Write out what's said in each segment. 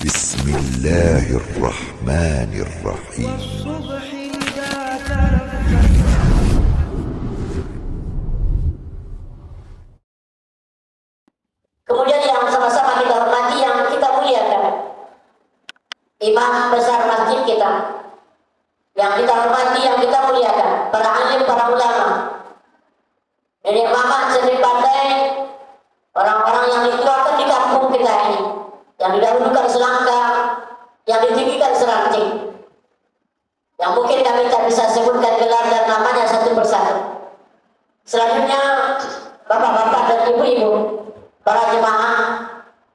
بسم الله الرحمن الرحيم. والصبح إذا تنفس. Kemudian yang sama-sama kita hormati, yang kita muliakan, imam besar masjid kita, yang kita hormati, yang kita muliakan, para alim, para ulama, nenek mama, seni pandai, orang-orang yang dituakan di kampung kita ini, yang didahulukan selangkah, yang ditinggikan seranting, yang mungkin kami tak bisa sebutkan gelar dan namanya satu persatu. Selanjutnya bapak-bapak dan ibu-ibu, para jemaah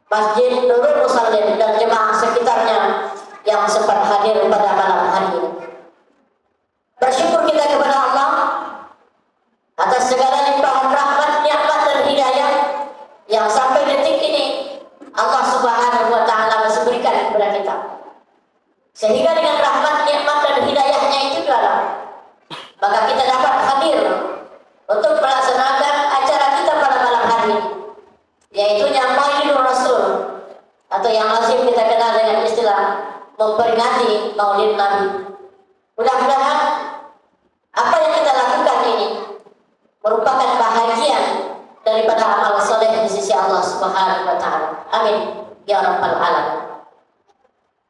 Masjid Nurul Musallin dan jemaah sekitarnya yang sempat hadir pada malam hari ini. Bersyukur kita kepada Allah atas segala limpahan rahmat, nikmat dan hidayah yang sampai detik ini Allah Subhanahu wa taala masih berikan kepada kita. Sehingga dengan rahmat, nikmat dan hidayahnya itu adalah maka kita dapat hadir untuk melaksanakan acara kita pada malam hari ini, yaitu Maulidul Rasul, atau yang lazim kita kenal dengan istilah memperingati Maulid Nabi. Mudah-mudahan apa yang kita lakukan ini merupakan bahagian daripada amal soleh di sisi Allah Subhanahu wa taala. Amin ya rabbal alamin.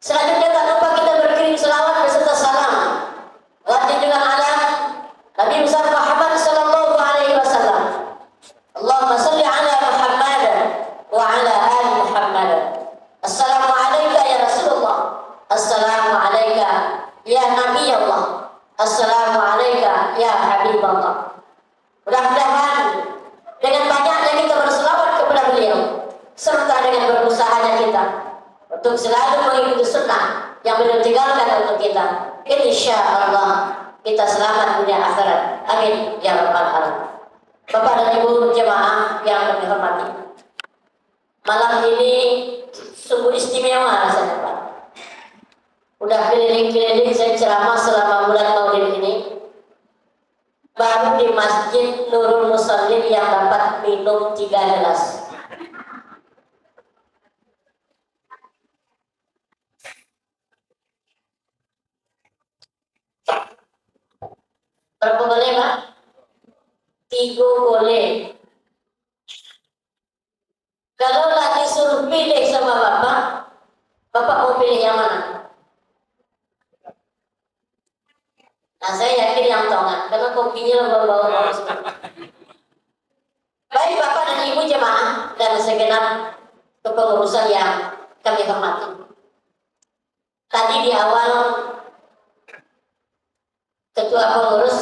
Selanjutnya tak lupa kita berkirim selawat beserta salam junjungan ala Nabi besar Muhammad sallallahu alaihi wasallam. Allahumma salli ala Muhammad wa ala ali Muhammad. Assalamu alayka ya Rasulullah. Assalamu alayka ya Nabi Allah. Assalamu alayka ya Habibullah. Mudah-mudahan dengan banyaknya kita berselawat kepada beliau serta dengan berusahanya kita untuk selalu mengikuti sunnah yang beliau tinggalkan untuk kita, insya Allah kita selamat dunia akhirat. Amin ya rabbal alamin. Bapak dan ibu jemaah yang kami hormati, malam ini sungguh istimewa rasanya Pak. Udah keliling-keliling saya ceramah selama bulan Maulid ini, baru di Masjid Nurul Musallin yang dapat minum 3 gelas. Berapa boleh Pak? 3 boleh. Kalau lagi suruh pilih sama Bapak, Bapak mau pilih yang mana? Nah saya yakin yang tongan, karena kopinya bau-bau. Baik Bapak dan Ibu jemaah dan segenap kepengurusan yang kami hormati. Tadi di awal Ketua Pengurus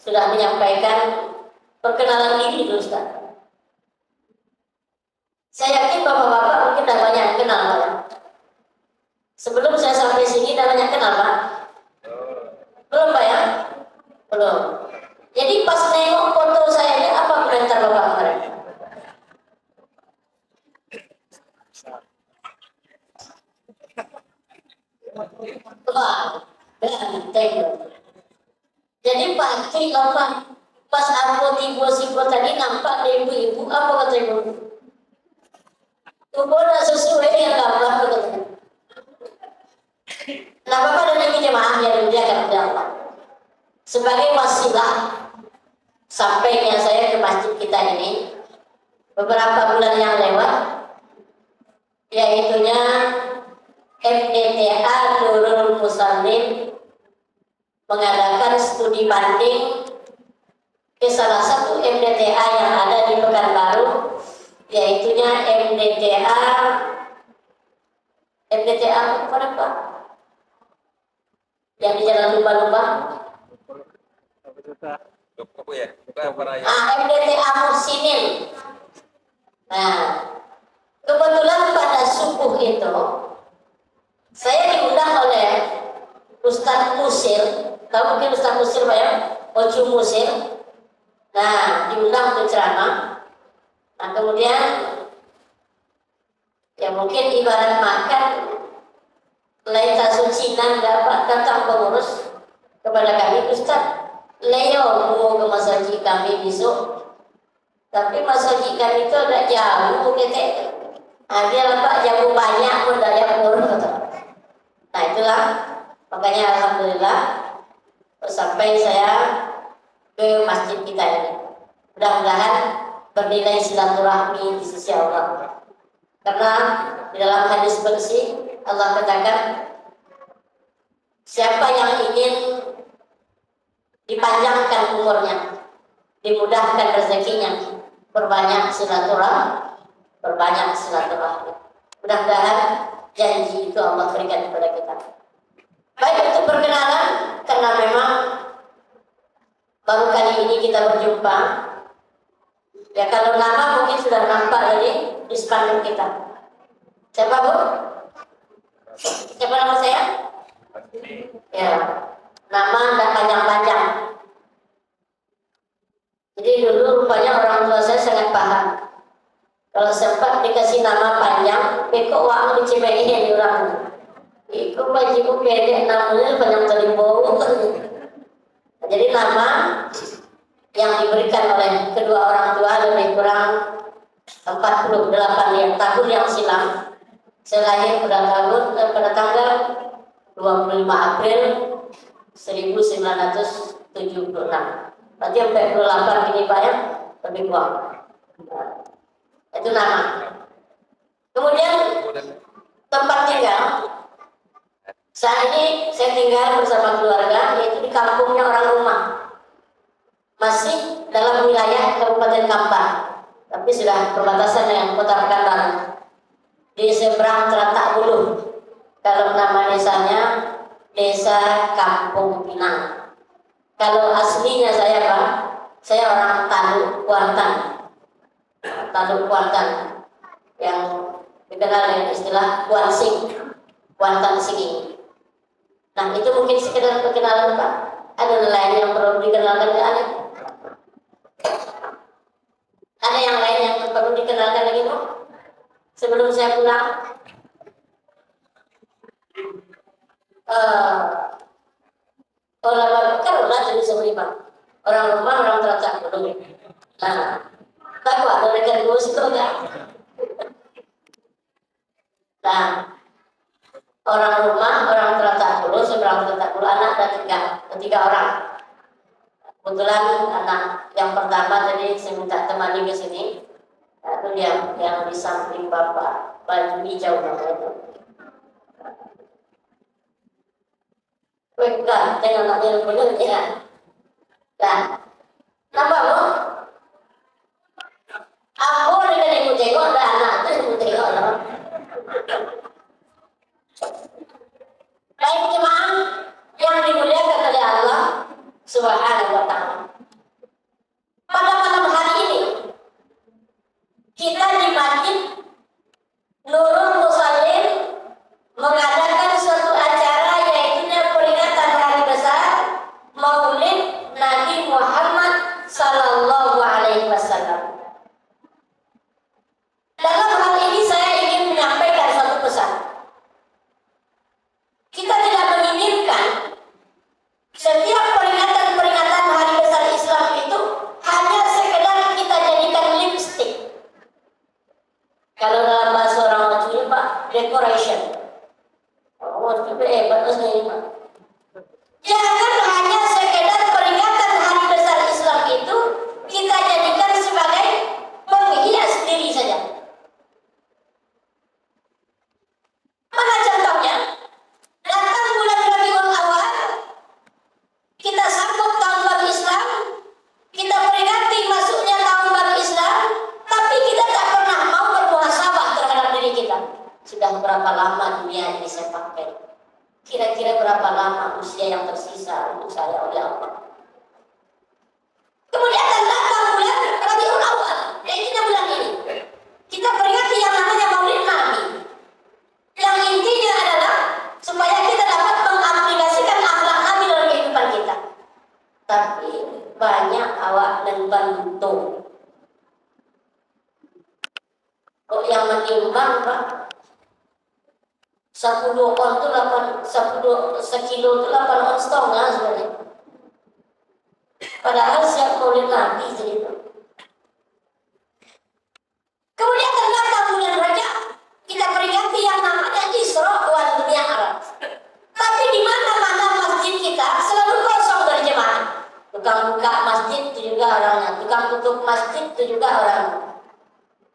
sudah menyampaikan perkenalan diri dulu Ustaz. Saya yakin bapak-bapak mungkin dah banyak kenal Pak ya. Sebelum saya sampai sini dah banyak kenal Pak? Belum Pak ya? Belum. Jadi pas nengok foto saya ini, apa komentar bapak kemarin? Wah, ganteng. Jadi pagi lama pas aku tiba-tiba tadi nampak ada ibu-ibu, apa kata ibu? Tubuh dah sesuai yang gambar katanya. Nah Bapak dan Ibu jemaah yang dimuliakan oleh Allah, sebagai wasilah sampainya saya ke masjid kita ini beberapa bulan yang lewat, yaitunya MDTA Nurul Musallin mengadakan studi banding ke salah satu MDTA yang ada di Pekanbaru, yaitunya MDTA apa Pak? Yang di Jalan Lumba-Lumba. MDTA Muhsinin. Nah, kebetulan pada subuh itu saya diundang oleh Ustadz Musir. Tahu mungkin Ustadz Musir Pak ya? Oju Musir. Nah, diundang untuk ceramah. Nah, kemudian ya mungkin ibarat makan lain tasucinan dapat datang pengurus kepada kami, Ustaz, Leo mau ke masjid kami besok, tapi masjid kami itu agak jauh, kita Dia Pak jamu banyak pun dari urut. itulah makanya alhamdulillah sampai saya ke masjid kita ini. Mudah-mudahan bernilai silaturahmi di sisi Allah. Karena di dalam hadis bersih Allah katakan, siapa yang ingin dipanjangkan umurnya, dimudahkan rezekinya, berbanyak silaturahmi. Mudah-mudahan janji itu Allah berikan kepada kita. Baik, untuk perkenalan, karena memang baru kali ini kita berjumpa. Ya kalau nama mungkin sudah nampak tadi di spanduk kita. Siapa Bu? Siapa nama saya? Ya, nama tidak panjang-panjang. Jadi dulu rupanya orang tua saya sangat paham. Kalau sempat dikasih nama panjang, kok uang dicemainya di orang. Iku bajiku pendek namanya panjang telimbo. Jadi nama yang diberikan oleh kedua orang tua lebih kurang 48 tahun yang silam. Saya lahir pada tanggal 25 April 1976. Berarti 48 ini Pak ya, lebih kurang. Itu nama. Kemudian tempat tinggal. Saat ini saya tinggal bersama keluarga, yaitu di kampungnya orang rumah. Masih dalam wilayah Kabupaten Kampar, tapi sudah perbatasan dengan Kota Pekanbaru. Di seberang Teratak Bulu. Kalau nama desanya Desa Kampung Pinang. Kalau aslinya saya Pak, saya orang Tanduk Kuantan. Tanduk Kuantan yang dikenal dengan istilah Kuansing, Kuantan Singing. Nah itu mungkin sekedar perkenalan Pak. Ada lain yang perlu dikenalkan ke Anda? Ada yang lain yang perlu dikenalkan lagi Bu? Sebelum saya pulang. Orang Karola jadi seberapa? Orang rumah, orang Teratak Bulu. Nah, tahu ada rekan gue situ enggak? Nah, orang rumah, orang Teratak Bulu, seberang Teratak Bulu, anak ada tiga orang. Kebetulan anak yang pertama tadi saya minta temani ke sini. Itu dia yang di samping bapak, baju hijau namanya itu. Bukan, jangan anaknya benar ya. Nah, nampak Bu? Aku dengan ibu tengok ada anak itu ibu tengok loh. Baik jemaah yang dimuliakan oleh Allah Subhanahu wa Ta'ala. Pada malam hari ini kita di Masjid Nurul Musallin mengadakan suatu acara yaitu peringatan hari besar Maulid Nabi Muhammad Sallallahu Alaihi Wasallam. Dalam hal ini saya ingin menyampaikan satu pesan. Kita tidak menginginkan setiap peringatan hari besar Islam itu hanya sekedar kita jadikan lipstick. Kalau dalam bahasa orang Melayu Pak, decoration. Oh, itu hebat ini Pak. Jangan hanya sekedar peringatan hari besar Islam itu kita jadikan sebagai penghias diri saja. Mana contohnya? Datang bulan Rabiul Awal, kita sambut tahun baru Islam, kita peringati masuknya tahun baru Islam, tapi kita tak pernah mau bermuhasabah terhadap diri kita. Sudah berapa lama dunia ini saya pakai? Kira-kira berapa lama usia yang tersisa untuk saya oleh Allah? Kemudian datang bulan Rabiul Awal, yaitu bulan ini. Kita peringati yang namanya Maulid Nabi. Yang intinya adalah supaya kita dapat mengaplikasikan akhlak Nabi dalam kehidupan kita. Tapi banyak awak dan bantu. Kok yang menyumbang Pak? 10 on itu 10 sekilo itu 8 on setengah sebenarnya. Padahal siap Maulid Nabi jadi itu. Kemudian datang bulan Rajab, kita peringati yang namanya Isra wal Mi'raj. itu juga orang.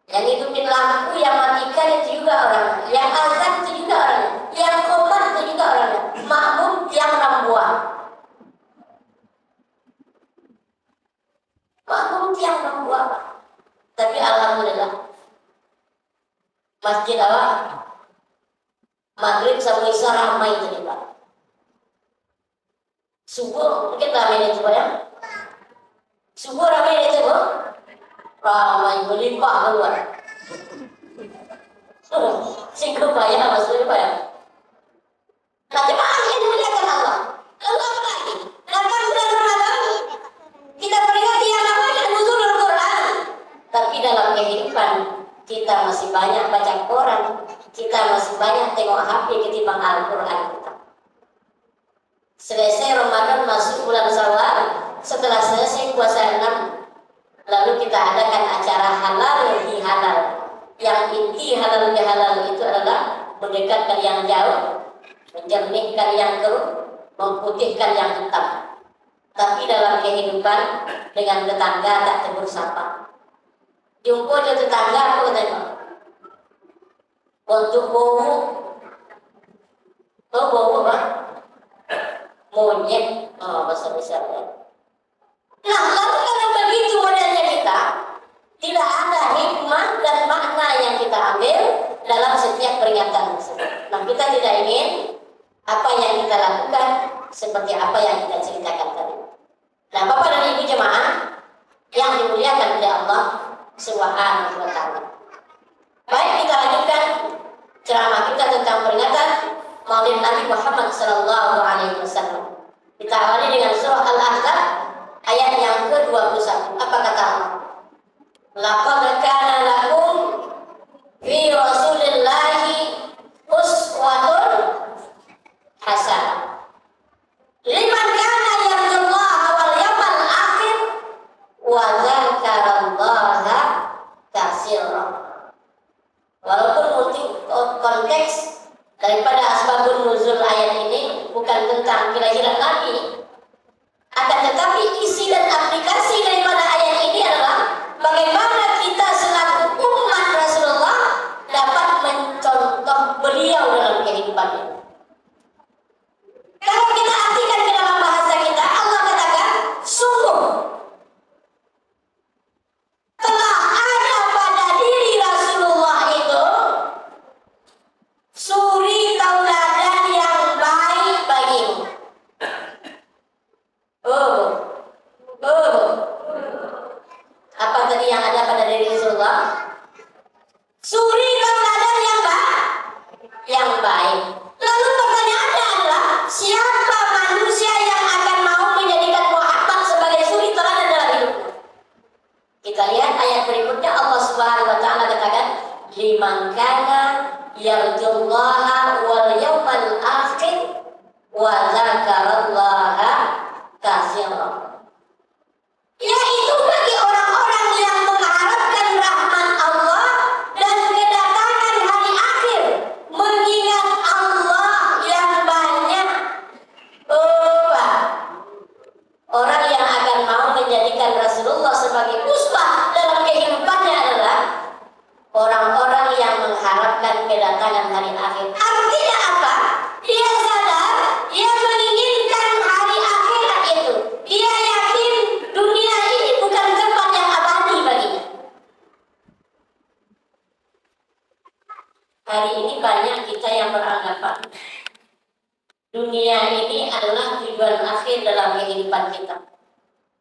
Yang hidupin lampu, yang matikan itu juga orang. Yang azan itu juga orang. Yang komat itu juga orang. Makmum tiang rambuan. Makmum tiang rambuan. Tapi alhamdulillah masjid apa? Maghrib sampai isya ramai tadi Pak. Subuh mungkin ramai itu Pak ya. Subuh ramai itu Pak. Ramai melimpah keluar. Singgung Pak ya maksudnya Pak ya. Nah jemaah yang dimuliakan Allah. Lalu apa lagi? Datang bulan Ramadan kita peringati yang namanya nuzulul Quran. Tapi dalam kehidupan kita masih banyak baca koran, kita masih banyak tengok HP ketimbang Al-Quran kita. Selesai Ramadan masuk bulan Syawal, setelah selesai puasa 6, lalu kita adakan acara halal lebih halal. Yang inti halal lebih halal itu adalah mendekatkan yang jauh, menjernihkan yang keruh, memutihkan yang hitam. Tapi dalam kehidupan dengan tetangga tak tegur sapa. Jumpa dia tetangga aku tengok. Untuk bau, oh bau apa? Monyet, bahasa misalnya. Nah, lalu kalau begitu modelnya kita, tidak ada hikmah dan makna yang kita ambil dalam setiap peringatan tersebut. Nah, kita tidak ingin apa yang kita lakukan seperti apa yang kita ceritakan tadi. Nah, Bapak dan Ibu jemaah yang dimuliakan oleh Allah Subhanahu wa ta'ala. Baik, kita lanjutkan ceramah kita tentang peringatan Maulid Nabi Muhammad sallallahu alaihi wasallam. Kita awali dengan surah Al-Ahzab ayat yang ke-21. Apa kata Allah? Laqad kana lakum fi Rasulillahi uswatun hasanah. Liman kana yarjullaha wal yawmal akhir wa dzakarallaha katsiran. Walaupun konteks daripada asbabun nuzul ayat ini bukan tentang kelahiran Nabi, akan tetapi isi dan aplikasi daripada ayat ini adalah bagaimana kita selaku umat Rasulullah dapat mencontoh beliau dalam kehidupannya. Kalau kita artikan ke dalam bahasa kita, Allah katakan, sungguh telah ada pada diri Rasulullah itu suri tauladan yang baik bagimu. Apa tadi yang ada pada diri Rasulullah? Suri tauladan yang baik. Lalu pertanyaannya adalah, siapa manusia yang akan mau menjadikan Muhammad sebagai suri tauladan dalam hidupnya? Kita lihat ayat berikutnya, Allah Subhanahu wa ta'ala katakan, liman kana yarjullaha wal yawmal akhir wa dzakarallaha katsiran. Yaitu bagi orang-orang yang mengharapkan rahmat Allah dan kedatangan hari akhir, mengingat Allah yang banyak. Orang yang akan mau menjadikan Rasulullah sebagai uswah dalam kehidupannya adalah orang-orang yang mengharapkan kedatangan hari akhir. Artinya apa? Dia sadar, dia menginginkan hari akhirat itu. Dia yakin dunia ini bukan tempat yang abadi baginya. Hari ini banyak kita yang beranggapan dunia ini adalah tujuan akhir dalam kehidupan kita.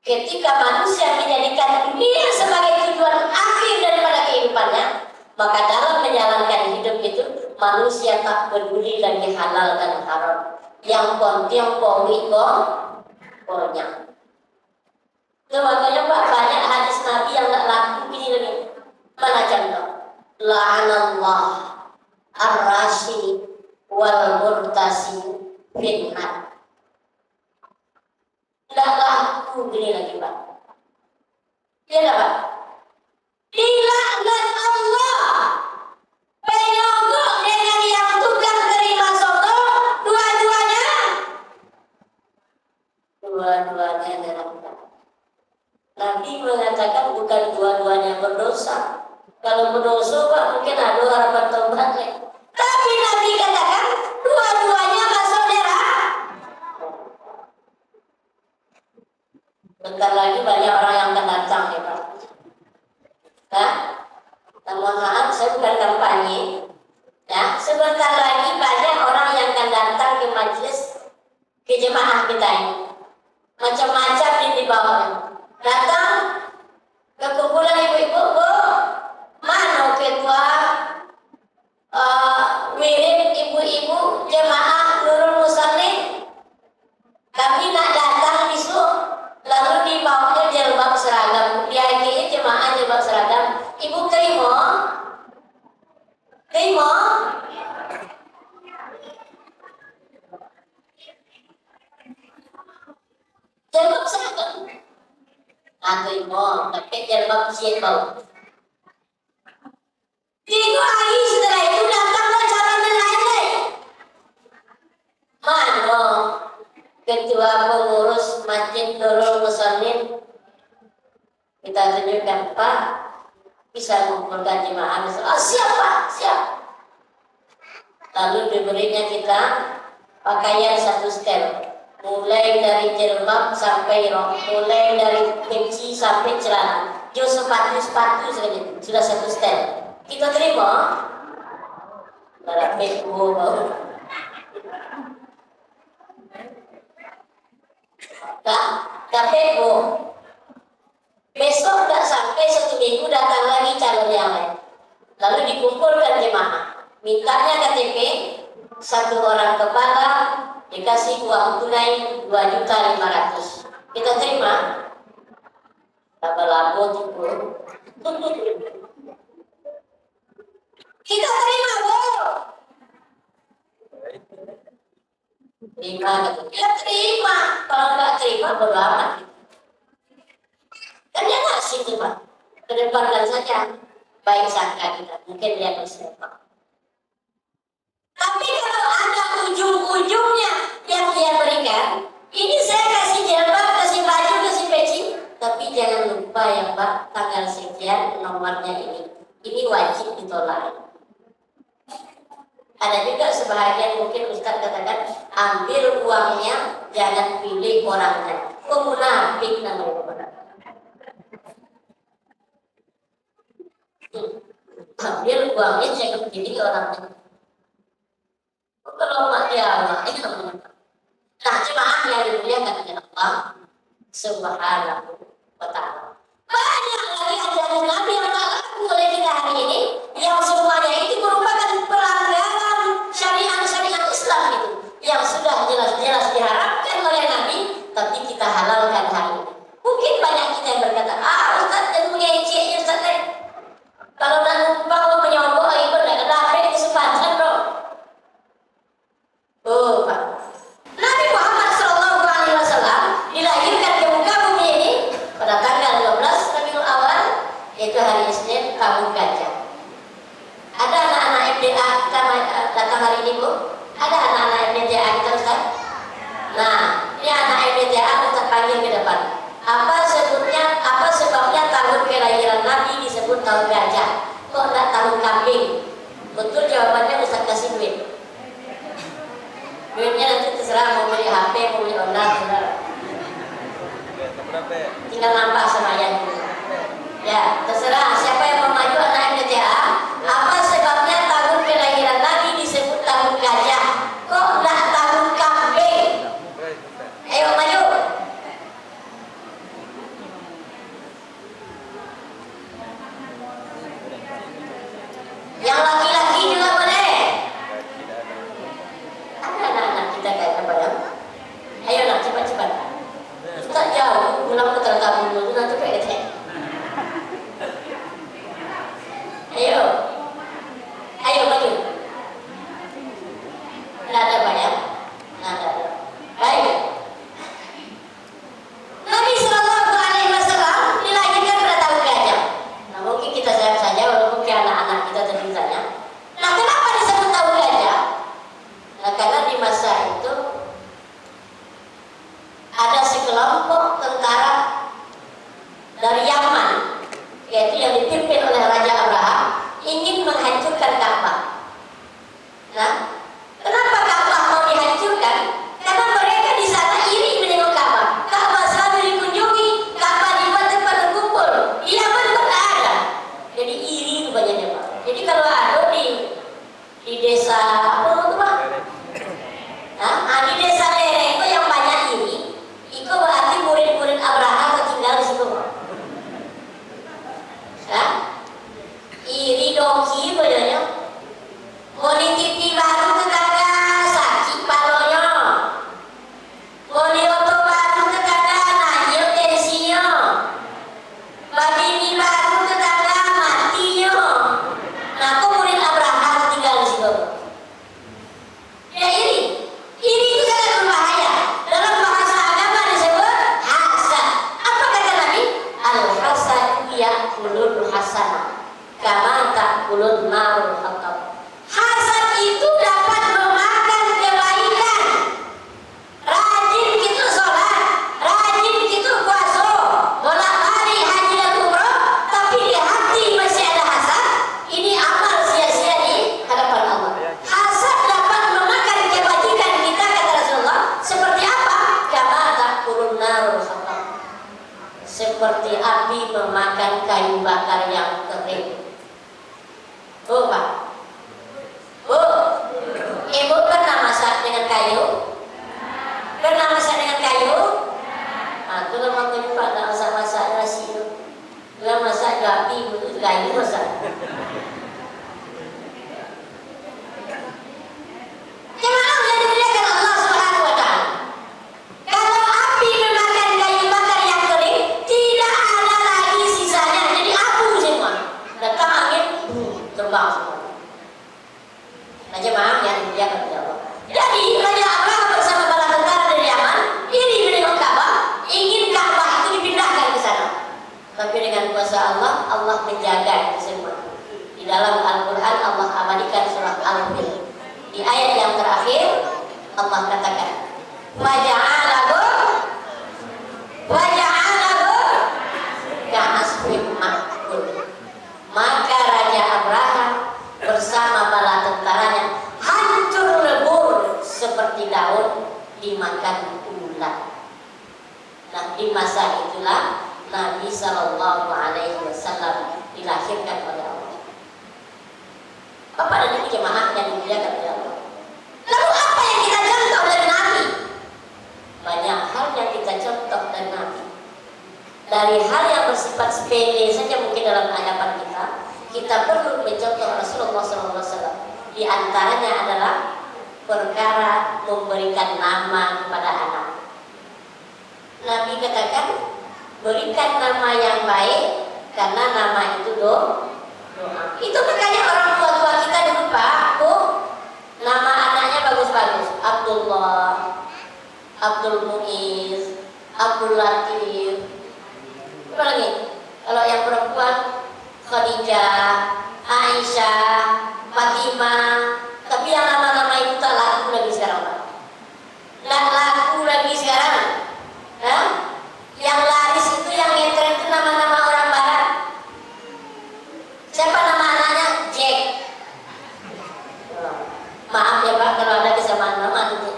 Ketika manusia menjadikan dunia sebagai tujuan akhir daripada kehidupannya, maka dalam menjalankan hidup itu manusia tak peduli lagi halal dan haram. Yang penting pokoknya. Makanya Pak, banyak hadis Nabi yang tak laku ini lagi. Mana contoh? La'anallah ar-rashi wal murtasi finnar. Tidak laku gini lagi Pak. Iya tak Pak? Dilaknat Allah penyogok dengan yang tukang terima soto, dua-duanya dalam. Nabi mengatakan bukan dua-duanya ke jemaah kita ini. Macam-macam yang dibawa. Datang ke kumpulan ibu-ibu, Bu, mana ketua wirid ibu-ibu jemaah Nurul Musallin? Kami nak datang besok, lalu dibawanya jilbab seragam. Diakhiri jemaah jilbab seragam. Ibu terima? Terima? Jilbab seragam. Terima, tapi jilbab siapa? Tiga hari setelah itu datanglah calon yang lain. Mana ketua pengurus Masjid Nurul Musallin? Kita tunjukkan, Pak, bisa mengumpulkan jemaah. Oh, siap Pak, siap. Lalu diberinya kita pakaian satu setel, mulai dari jilbab sampai rok, mulai dari peci sampai celana, jo sepatu saja sudah satu setel. Kita terima. Berapa bau? Tapi Bu, besok tak sampai 1 minggu datang lagi calon yang lain. Lalu dikumpulkan jemaah. Mintanya KTP, 1 orang kepala, dikasih uang tunai 2.500.000. Kita terima. Labo-labo Bu. Kita terima Bu. Terima, ya terima. Kalau nggak terima bodo amat. Kan dia ngasih tuh Pak. Kedepankan saja baik sangka kita. Mungkin dia bisa. Tapi kalau ada ujung-ujungnya yang dia berikan, ini saya kasih jilbab, kasih baju, kasih peci, tapi jangan lupa ya Pak, tanggal sekian nomornya ini. Ini wajib ditolak. Ada juga sebahagian mungkin Ustaz katakan, ambil uangnya, jangan pilih orangnya. Munafik namanya. Ambil uangnya, jangan pilih orangnya. Kalau mak dia itu namanya. Nah, jemaah yang dimuliakan oleh Allah Subhanahu wa Ta'ala. Banyak lagi ajaran Nabi yang tak laku oleh kita hari ini, yang semuanya itu merupakan pelanggaran syariat Islam itu, yang sudah jelas-jelas diharapkan oleh Nabi, tapi kita halalkan hari ini. Mungkin banyak kita yang berkata, Ustaz dan mengeceknya Ustaz lain. Kalau nak numpang lo menyombong, ibu nak dapat kesempatan bro. Oh Pak, Nabi Muhammad SAW dilahirkan ke muka bumi ini pada tanggal 12 Rabiul Awal, yaitu hari Isnin tahun gajah. Ada anak-anak MDA kita datang hari ini Bu? Ada anak-anak MDA kita Ustaz? Nah, ini anak MDA Ustaz panggil ke depan. Apa sebabnya tahun kelahiran Nabi disebut tahun gajah? Kok enggak tahun kambing? Betul jawabannya Ustaz kasih duit. Duitnya nanti terserah mau beli HP, mau beli online, terserah. Tinggal nampak sama yang ya, terserah siapa yang mau maju anak MDA. Apa sebabnya tahun kelahiran Nabi disebut tahun gajah? Kok enggak tahun kambing? Ayo maju. Yang laki-laki juga boleh. Ada anak-anak kita kayak apa ya? Ayo nak cepat-cepat. Ustaz jauh, pulang ke tertamu dulu nanti pakai. Ayo, ayo maju. Tidak ada banyak, ada. Baik. Nabi Sallallahu Alaihi Wasallam dilahirkan pada tahun gajah. Nah mungkin kita sayang saja walaupun ke anak-anak kita tanya. Nah kenapa disebut tahun gajah? Nah karena di masa itu ada sekelompok tentara dari Yaman, yaitu yang dipimpin oleh Raja Abraham, ingin menghancurkan Ka'bah. Nah, kenapa Ka'bah seperti api memakan kayu bakar yang kering. Oh Pak, Ibu pernah masak dengan kayu? Pernah masak dengan kayu? Nah, itu lama kayu Pak, nggak masak-masak nasi itu. Kalau masak api, itu kayu masak. Gimana udah dimuliakan Allah Subhanahu wa Ta'ala? Kalau api memakan kayu bakar yang kering, tidak ada lagi sisanya, jadi abu semua. Datang angin, terbang semua. Nah jemaah yang dimuliakan oleh Allah. Jadi Raja Abraham bersama bala tentara dari Yaman ini menengok Ka'bah, ingin Ka'bah itu dipindahkan ke sana. Tapi dengan kuasa Allah, Allah menjaga itu semua. Di dalam Al-Quran Allah abadikan surah Al-Mulk. Di ayat yang terakhir Allah katakan, waja'alahu ka'asfin ma'kul. Maka Raja Abraham bersama bala tentaranya hancur lebur seperti daun dimakan ulat. Nah, di masa itulah Nabi Sallallahu Alaihi Wasallam dilahirkan oleh Allah. Bapak dan Ibu jemaah yang dimuliakan oleh Allah. Lalu apa yang kita contoh dari Nabi? Banyak hal yang kita contoh dari Nabi. Dari hal yang bersifat sepele saja mungkin dalam hadapan kita perlu mencontoh Rasulullah SAW. Di antaranya adalah perkara memberikan nama kepada anak. Nabi katakan, berikan nama yang baik karena nama itu doa. Itu makanya orang tua-tua kita dulu Pak, Bu, nama anaknya bagus-bagus. Abdullah, Abdul Muiz, Abdul Latif. Apa lagi? Kalau yang perempuan Khadijah, Aisyah, Fatimah. Tapi yang nama-nama itu tak laku lagi sekarang Pak. Tak laku lagi sekarang. Hah? Yang laris itu, yang ngetren itu nama-nama orang barat. Siapa nama anaknya? Jack. Maaf ya Pak kalau ada kesamaan nama itu.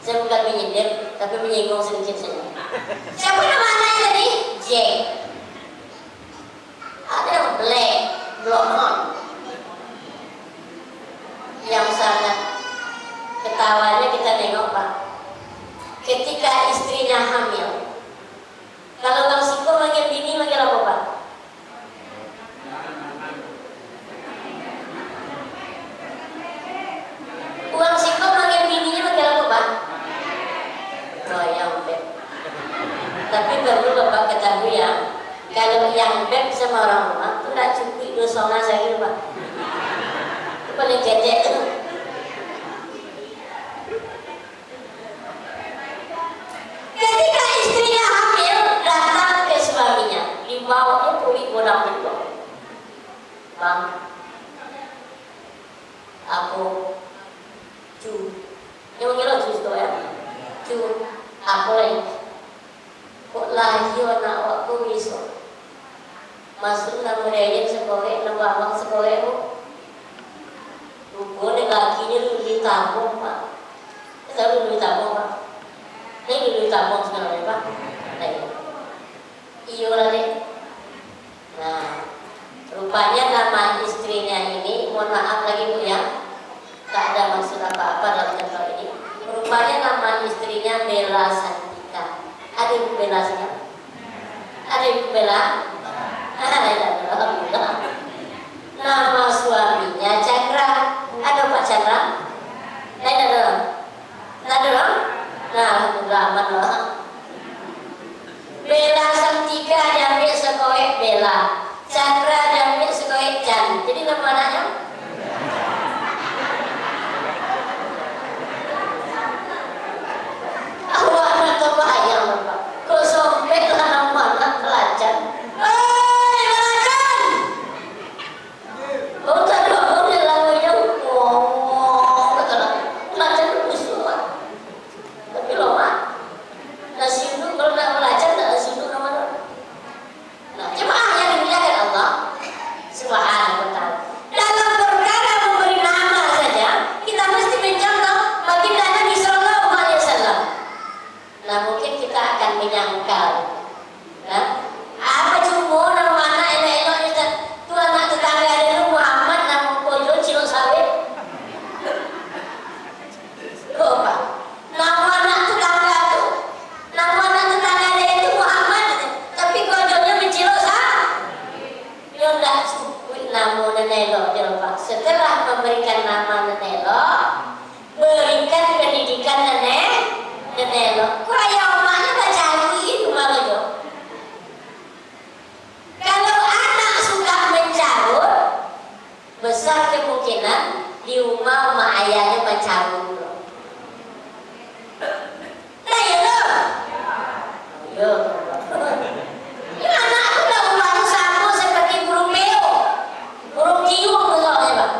Saya bukan menyindir, tapi menyinggung sedikit saja. Siapa nama anaknya tadi? Jack. Ada yang Black, Blonde, yang sangat ketawanya kita nengok Pak. Ketika istrinya hamil, kalau Bang Siko manggil bini manggil apa Pak? Bang Siko manggil bininya manggil apa Pak? Oh yang beb. Tapi baru Bapak ketahui ya, kalau yang beb sama orang rumah itu tidak cukup dosongan saya gitu Pak. Itu paling gede. Ketika istrinya hamil, datang ke suaminya, dibawanya kulit godam itu. Bang, aku yang mengira itu ya, aku lagi. Kok lagi anak waktu besok masuk nama dia sekolah, nama abang sekolah itu rupanya kakinya dulu ditabung Pak. Saya dulu ditabung Pak. Ini dulu ditabung sekarang ya Pak. Nah, iya lah deh. Nah, rupanya nama istrinya ini, mohon maaf lagi Bu ya, tak ada maksud apa-apa dalam contoh ini. Rupanya nama istrinya Bella Santika. Ada Ibu Bella sekarang? Ada Ibu Bella? Alhamdulillah. Nama suaminya Chandra. Ada Pak Chandra? Ada. Nah, alhamdulillah aman lah. Bella Santika diambil sekolah Bella, Chandra diambil sekolah Chan. Jadi nama anaknya awak nak kebayang Bapak. Kok sampai lah nama anak pelajar. Oh tak ada orang lalu yang ngomong. nelo. Kuraya omahnya baca itu malah jo. Kalau anak suka mencarut, besar kemungkinan di rumah ayahnya mencarut. Nah ya lo. Yo. Ini anakku udah umur sama seperti burung beo, burung tiung soalnya Pak.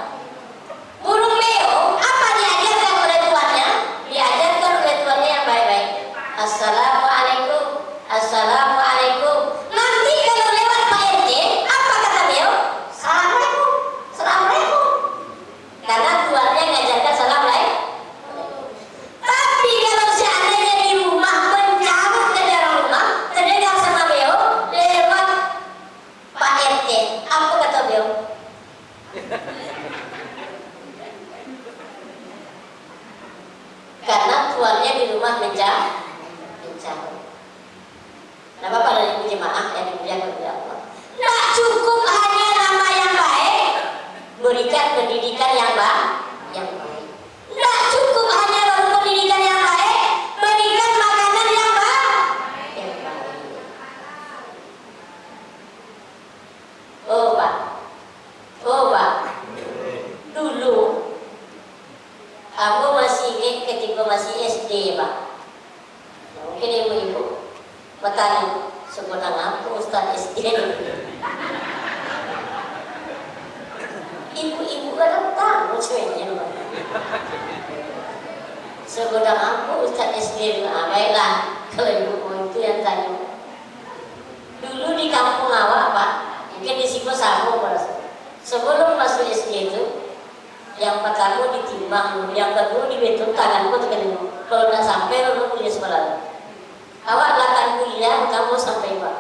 Burung beo, apa diajarkan oleh tuannya? Diajarkan oleh tuannya yang baik-baik. Assalamualaikum, assalamualaikum. Nanti kalau lewat Pak RT, apa kata beliau? Assalamualaikum, assalamualaikum. Karena tuannya ngajarkan assalamualaikum. Tapi kalau seandainya di rumah mencarut ke dalam rumah, terdengar sama beliau lewat Pak RT, apa kata beliau? Karena tuannya di rumah mencarut. Nah Bapak dan Ibu jemaah yang dimuliakan oleh Allah, tidak cukup hanya nama yang baik, berikan pendidikan yang baik. Tidak cukup hanya baru pendidikan yang baik, berikan makanan yang baik. Oh Pak, dulu aku masih ingat ketika masih SD Pak. Mungkin ibu-ibu bertanya, sebenarnya apa Ustaz SD? Ibu-ibu kadang tahu sebenarnya Pak. Sebenarnya apa Ustaz SD? Nah, baiklah, kalau ibu itu yang tanya. Dulu di kampung awak Pak, mungkin di Siko Samo sebelum masuk SD itu, yang pertama ditimbang, yang kedua dibentuk tanganku tekan. Kalau nggak sampai lalu kuliah sekolah. Awak akan kuliah, kamu sampai Pak.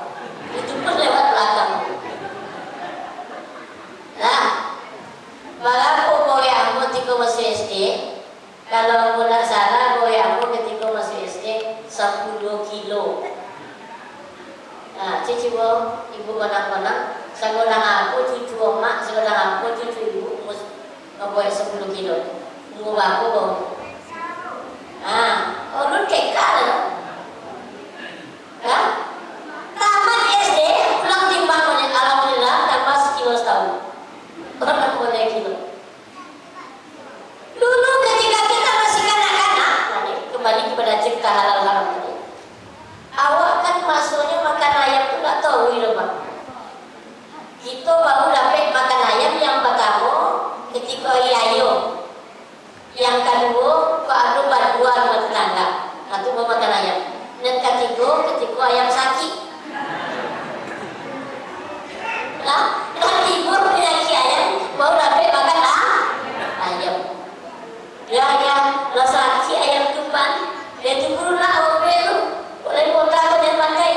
Itu pun lewat belakang. Nah, balaku goyangmu ketika masih SD. Kalau aku tidak salah, goyangmu ketika masih SD 10 kilo. Nah, cici ibu konang-konang, segodang aku cucu emak, segodang aku cucu ibu mus ngebuat 10 kilo. Tunggu aku bawa. Nah, orang kekal loh. Kan? Tamat SD, pulang timbang banyak alhamdulillah tambah sekilo setahun. Orang boleh kilo. Dulu ketika kita masih kanak-kanak, kembali kepada cerita halal haram tadi. Awak kan masuknya makan ayam itu nggak tahu itu Pak. Kita baru dapat makan ayam yang pertama ketika iayo, yang kedua kok ada berdua rumah tetangga, atau mau makan ayam. Dan ketiga ketika ayam sakit. Nah, libur penyakit ayam baru dapat makan ayam. Ya, lah sakit ayam tupan, dia turun lah orang itu. Boleh potong aku dan pakai.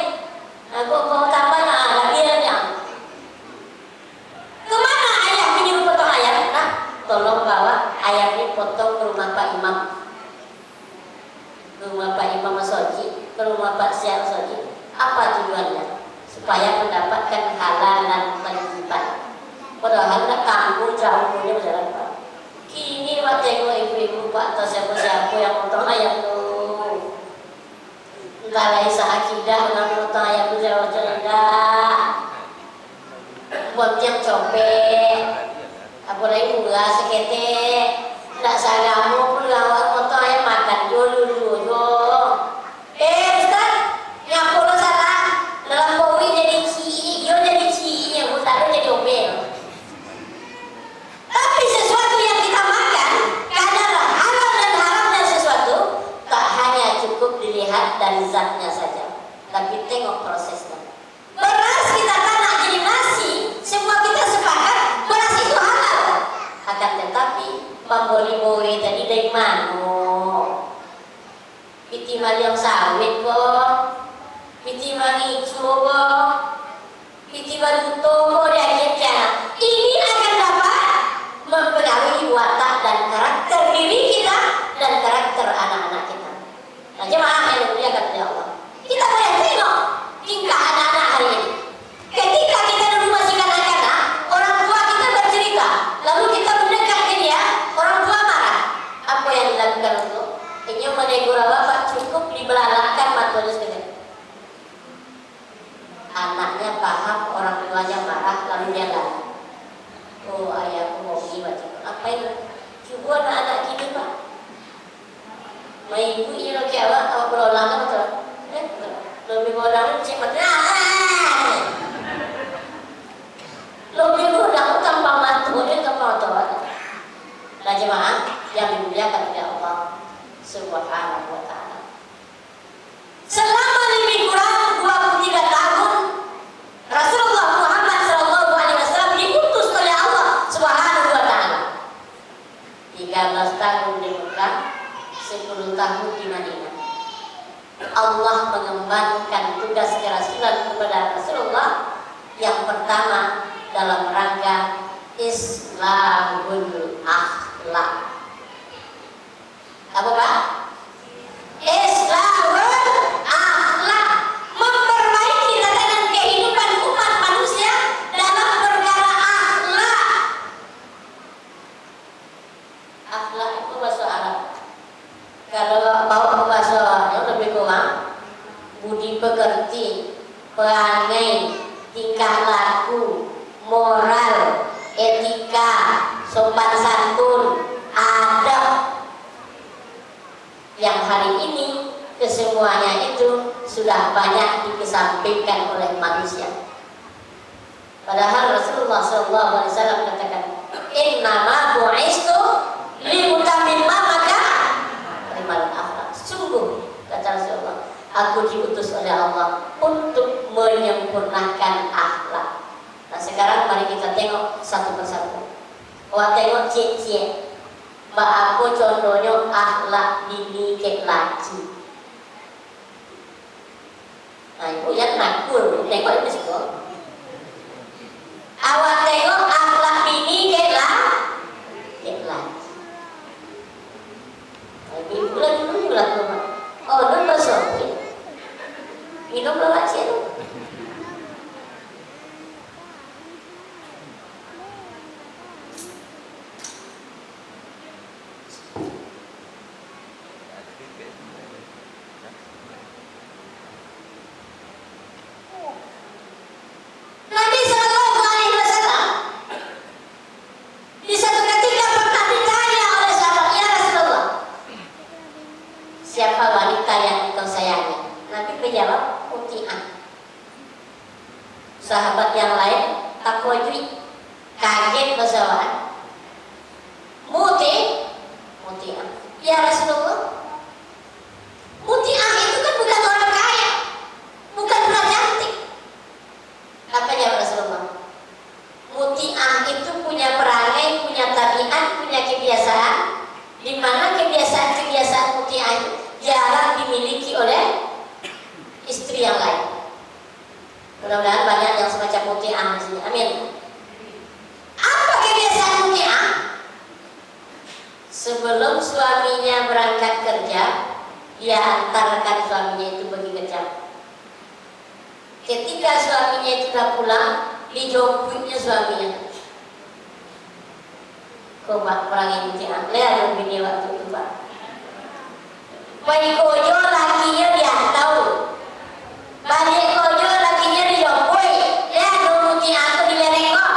Aku mau tambah lagi yang. Kemana ayam menyuruh potong ayam? Nah, tolong bawa ayamnya potong ke rumah Pak Imam. Ke rumah Pak Imam Masoji, ke rumah Pak Syar Masoji. Apa tujuannya? Supaya mendapatkan halal dan kehidupan. Padahal nak kampung jauh punya berjalan Pak. Kini Pak tengok ibu-ibu Pak atau siapa-siapa yang potong ayam tu. Entah lain sahakidah dengan potong ayam tu jauh-jauh. Buat tiap copet. Apa lagi murah seketek. Tak sagamu pun lawak potong ayam makan dulu. Ustaz, ngapu lo salah. Dalam kowi jadi ci, yo jadi ci, yang utara jadi obel. Tapi sesuatu yang kita makan, kadang halal dan haramnya sesuatu, tak hanya cukup dilihat dari zatnya saja, tapi tengok prosesnya. Beras kita tanam jadi nasi, semua kita sepakat beras itu halal. Akan tetapi pemboli-boli tadi dari mana? Piti yang sawit kok, piti hijau kok, piti buto kok diajarkan. Ini akan dapat mempengaruhi watak dan karakter diri kita dan karakter anak-anak kita. Nah, jemaah yang dimuliakan oleh Allah, kita boleh tengok tingkah anak-anak hari ini. Ketika kita dulu masih kanak-kanak, orang tua kita bercerita, lalu kita mendekat ke dia, orang tua marah. Apa yang dilakukan untuk? Ini menegur bapak cukup 5 dibelalakan matanya segede. Anaknya paham, orang tuanya marah, lalu dia lari. Oh ayahku mau gimana? Apa itu? Coba anak-anak gini pak. Ibu ini lagi awak berulang betul. Lebih bodoh cik betul. Lebih bodoh tanpa mantunya tanpa tahu. Nah jemaah yang dimuliakan oleh Allah Subhanahu wa taala. Selama lebih kurang 23 tahun Rasulullah Muhammad sallallahu alaihi wasallam diutus oleh Allah Subhanahu wa taala. 13 tahun di Mekah, 10 tahun di Madinah. Allah mengembangkan tugas kerasulan kepada Rasulullah yang pertama dalam rangka Islamul akhlak. Apa Pak? Islamul akhlak, memperbaiki tatanan kehidupan umat manusia dalam perkara akhlak. Akhlak itu bahasa Arab. Kalau bawa bahasa lebih kurang budi pekerti, perangai, tingkah laku, moral, etika, sopan santun, adab. Yang hari ini kesemuanya itu sudah banyak dikesampingkan oleh manusia. Padahal Rasulullah SAW katakan, innama bu'istu liutammima makarimal akhlak. Sungguh kata Rasulullah, aku diutus oleh Allah untuk menyempurnakan akhlak. Nah sekarang mari kita tengok satu persatu. Tengok cik-cik. Mbak aku contohnya akhlak bini kek laki. Nah ibu yang nakul, tengok itu semua. Awak tengok akhlak bini kek laki. Nah ibu dulu oh itu besok. Minum lewat sini. Siapa wanita yang engkau sayangi? Nabi menjawab, Muti'ah. Sahabat yang lain takwajui, kaget bersama. Muti'ah. Ya Rasulullah, Muti'ah itu kan bukan orang kaya, bukan orang cantik. Apa jawab Rasulullah? Muti'ah itu punya perangai, punya tabiat, punya kebiasaan, di mana kebiasaan-kebiasaan Muti'ah itu jarang dimiliki oleh istri yang lain. Mudah-mudahan banyak yang semacam Muti'ah di sini. Amin. Apa kebiasaan Muti'ah? Sebelum suaminya berangkat kerja, dia antarkan suaminya itu pergi kerja. Ketika suaminya itu sudah pulang, dijemputnya suaminya. Kau perangai Muti'ah. Lihat dong video waktu itu Pak. Balik kojo lakinya dia tahu. Balik kojo lakinya dia boy. Lihat dong Muti'ah aku dilerek kok.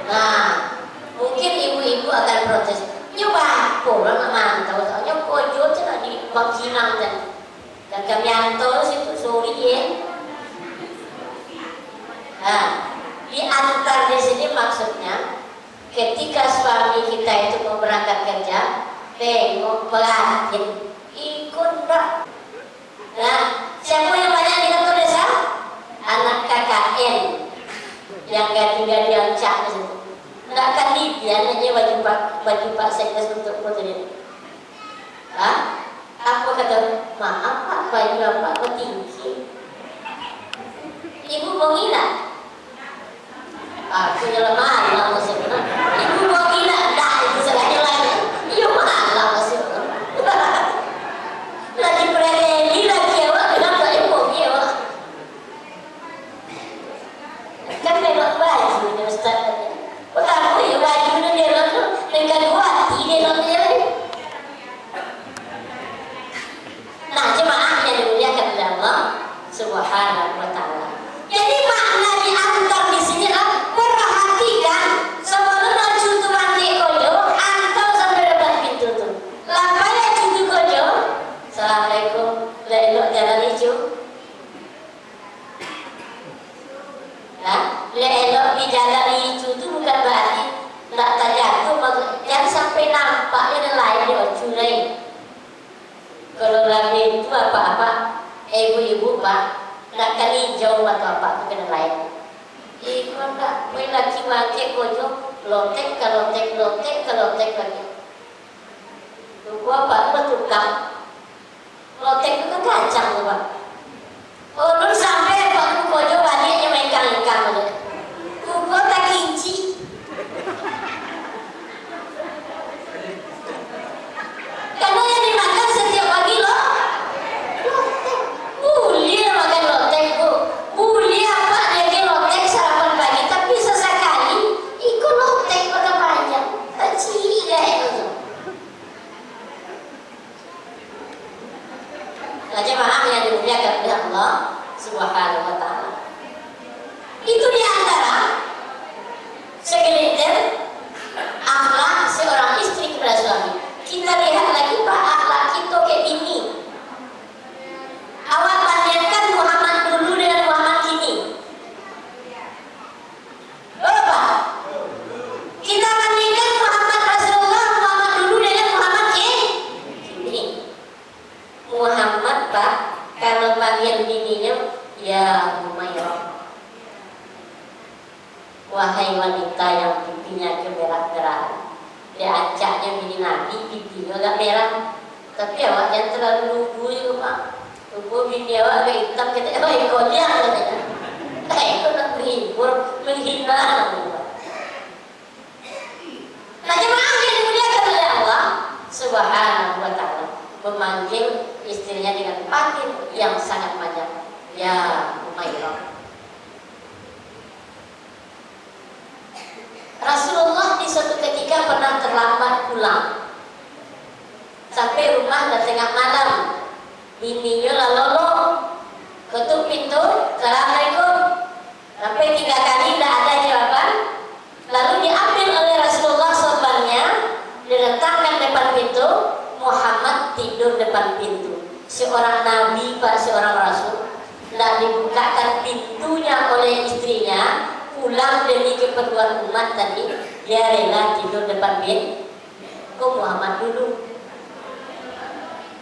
Nah, mungkin ibu-ibu akan protes. Nyoba, orang mantau. Soalnya kojo cina di Bangkinang dan Kamianto situ sorry ya. Nah, diantar di sini maksudnya ketika suami kita itu mau berangkat kerja, tengok perhatiin, ikut enggak? Nah, siapa yang banyak di kantor desa? Anak KKN yang gading-gading cak di situ. Enggak kan dia hanya baju pak sekdes untuk foto dia. Hah? Aku kata, maaf pak, baju apa tinggi? Ibu mau ngilang? Aku jalan malam masih benar. Ibu mau gila, dah itu selagi lagi. Iya malam masih benar. Lagi berani lagi awak, kenapa ibu mau awak? Kan memang baju ni Ustaz. Pertama ya baju ni dia lalu. Pak, nak kali jauh atau apa tu kena lain. Kalau nak main lagi makin kojo, lotek lagi. Tunggu apa? Tukang. Lotek itu kan kacang tu Pak. Oh, lu sampai Pak kojo baliknya main kang-kang aja. Tunggu tak kinci. Karena yang dimakan setiap pagi loh. Mulia makan lotek Bu. Mulia Pak lagi lotek sarapan pagi, tapi sesekali ikut lotek pada panjang. Kecil itu. Jemaah yang dimuliakan oleh Allah Subhanahu wa taala. Itu di antara segelintir akhlak seorang istri kepada suami. Kita lihat lagi Pak akhlak kita kayak ini. Awak bandingkan Muhammad dulu dengan Muhammad kini. Bapak, kita bandingkan Muhammad Rasulullah Muhammad dulu dengan Muhammad kini. Muhammad Pak, kalau panggil bininya ya Umayyah. Wahai wanita yang pipinya kemerah-merahan, diajaknya bini Nabi, pipinya agak merah. Tapi awak yang terlalu lugu itu Pak. Lugu bini awak agak hitam, kita ekornya katanya. Ekor nak menghibur, menghina. Nah jemaah yang dimuliakan oleh Allah Subhanahu wa taala, memanggil istrinya dengan panggil yang sangat panjang, ya Umayyah. Rasulullah di suatu ketika pernah terlambat pulang sampai rumah dan tengah malam. Bininya lalu ketuk pintu, Assalamualaikum. Sampai 3 kali tidak ada jawaban. Lalu diambil oleh Rasulullah sorbannya, diletakkan depan pintu. Muhammad tidur depan pintu. Seorang nabi Pak, seorang rasul, tidak dibukakan pintunya oleh istrinya. Pulang demi keperluan umat tadi, dia rela tidur depan pintu. Kok Muhammad dulu?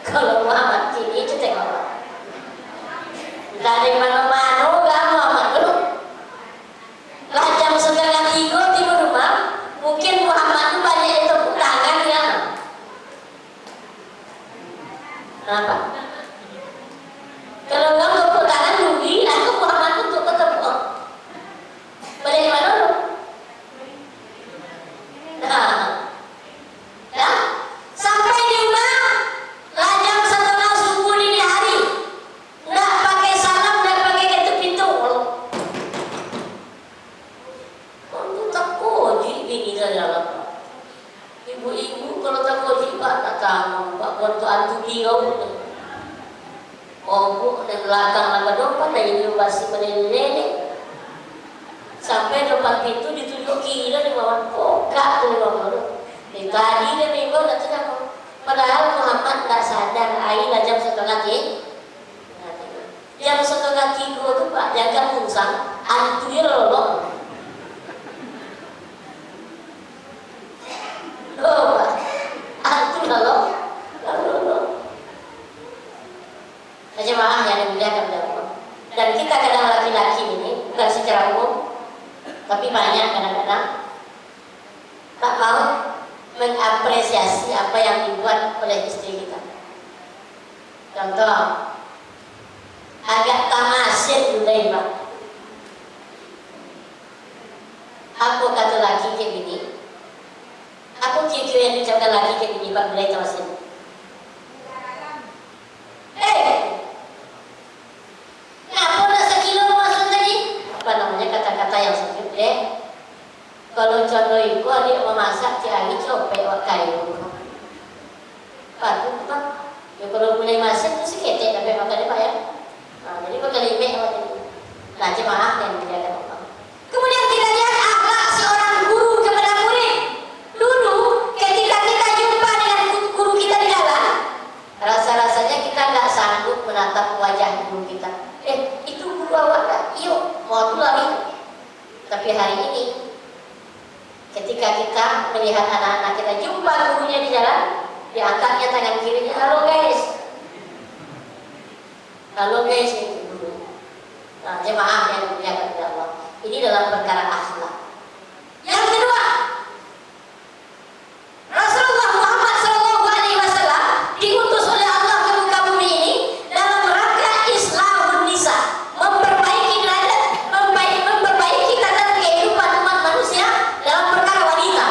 Kalau Muhammad kini itu tengok. Dari mana-mana kan Muhammad dulu. Lah jam 2:30 tidur rumah, mungkin Muhammad itu banyak itu tangan ya. Kenapa? Kalau kamu tepuk tangan rugi, aku Muhammad untuk ketemu. Balik mana lu? Nah, sampai di rumah lah jam 1:30 subuh dini hari. Nggak pakai salam, nggak pakai ketuk pintu. Kamu tak koji bini saya lah. Ibu-ibu kalau tak koji Pak tak tahu Pak bantu antu kau. Oh bu, di belakang laga dompet lagi di basi menelele. Sampai depan pintu ditunjuk kiri di bawah pokak di bawah itu. Tadi dia minggu nak cakap. Padahal Muhammad tak sadar air lah jam 1:30. Jam 1:30 tu Pak jaga musang, antu dia lolong. Oh Pak, antu lolong. Jemaah yang dimuliakan oleh Allah. Dan kita kadang laki-laki ini bukan secara umum, tapi banyak kadang-kadang tak mau mengapresiasi apa yang dibuat oleh istri kita. Contoh, agak tamasir budaya Pak. Aku kata laki kayak gini, aku kira-kira yang diucapkan laki kayak gini Pak, mulai tamasir. Ngapa nak sekilo masuk tadi? Apa namanya kata-kata yang sakit deh. Kalau contoh itu adik memasak cari copek wak kayu. Patut Pak. Ya kalau mulai masak itu seketek tapi makan dia Pak ya. Nah, jadi bakal limek awak jadi. Nah jemaah yang dijaga Allah. Kemudian kita lihat akhlak seorang guru kepada murid. Dulu ketika kita jumpa dengan guru kita di jalan, rasa-rasanya kita nggak sanggup menatap wajah guru kita. Itu guru awak tak? Yuk, mau lari. Tapi hari ini, ketika kita melihat anak-anak kita jumpa gurunya di jalan, diangkatnya tangan kirinya, halo guys, Nah, jemaah yang dimuliakan oleh Allah. Ini dalam perkara akhlak. Yang kedua, Rasulullah Muhammad SAW diutus oleh Allah ke muka bumi ini dalam rangka Islamun nisa, memperbaiki derajat, memperbaiki kadar kehidupan umat manusia dalam perkara wanita.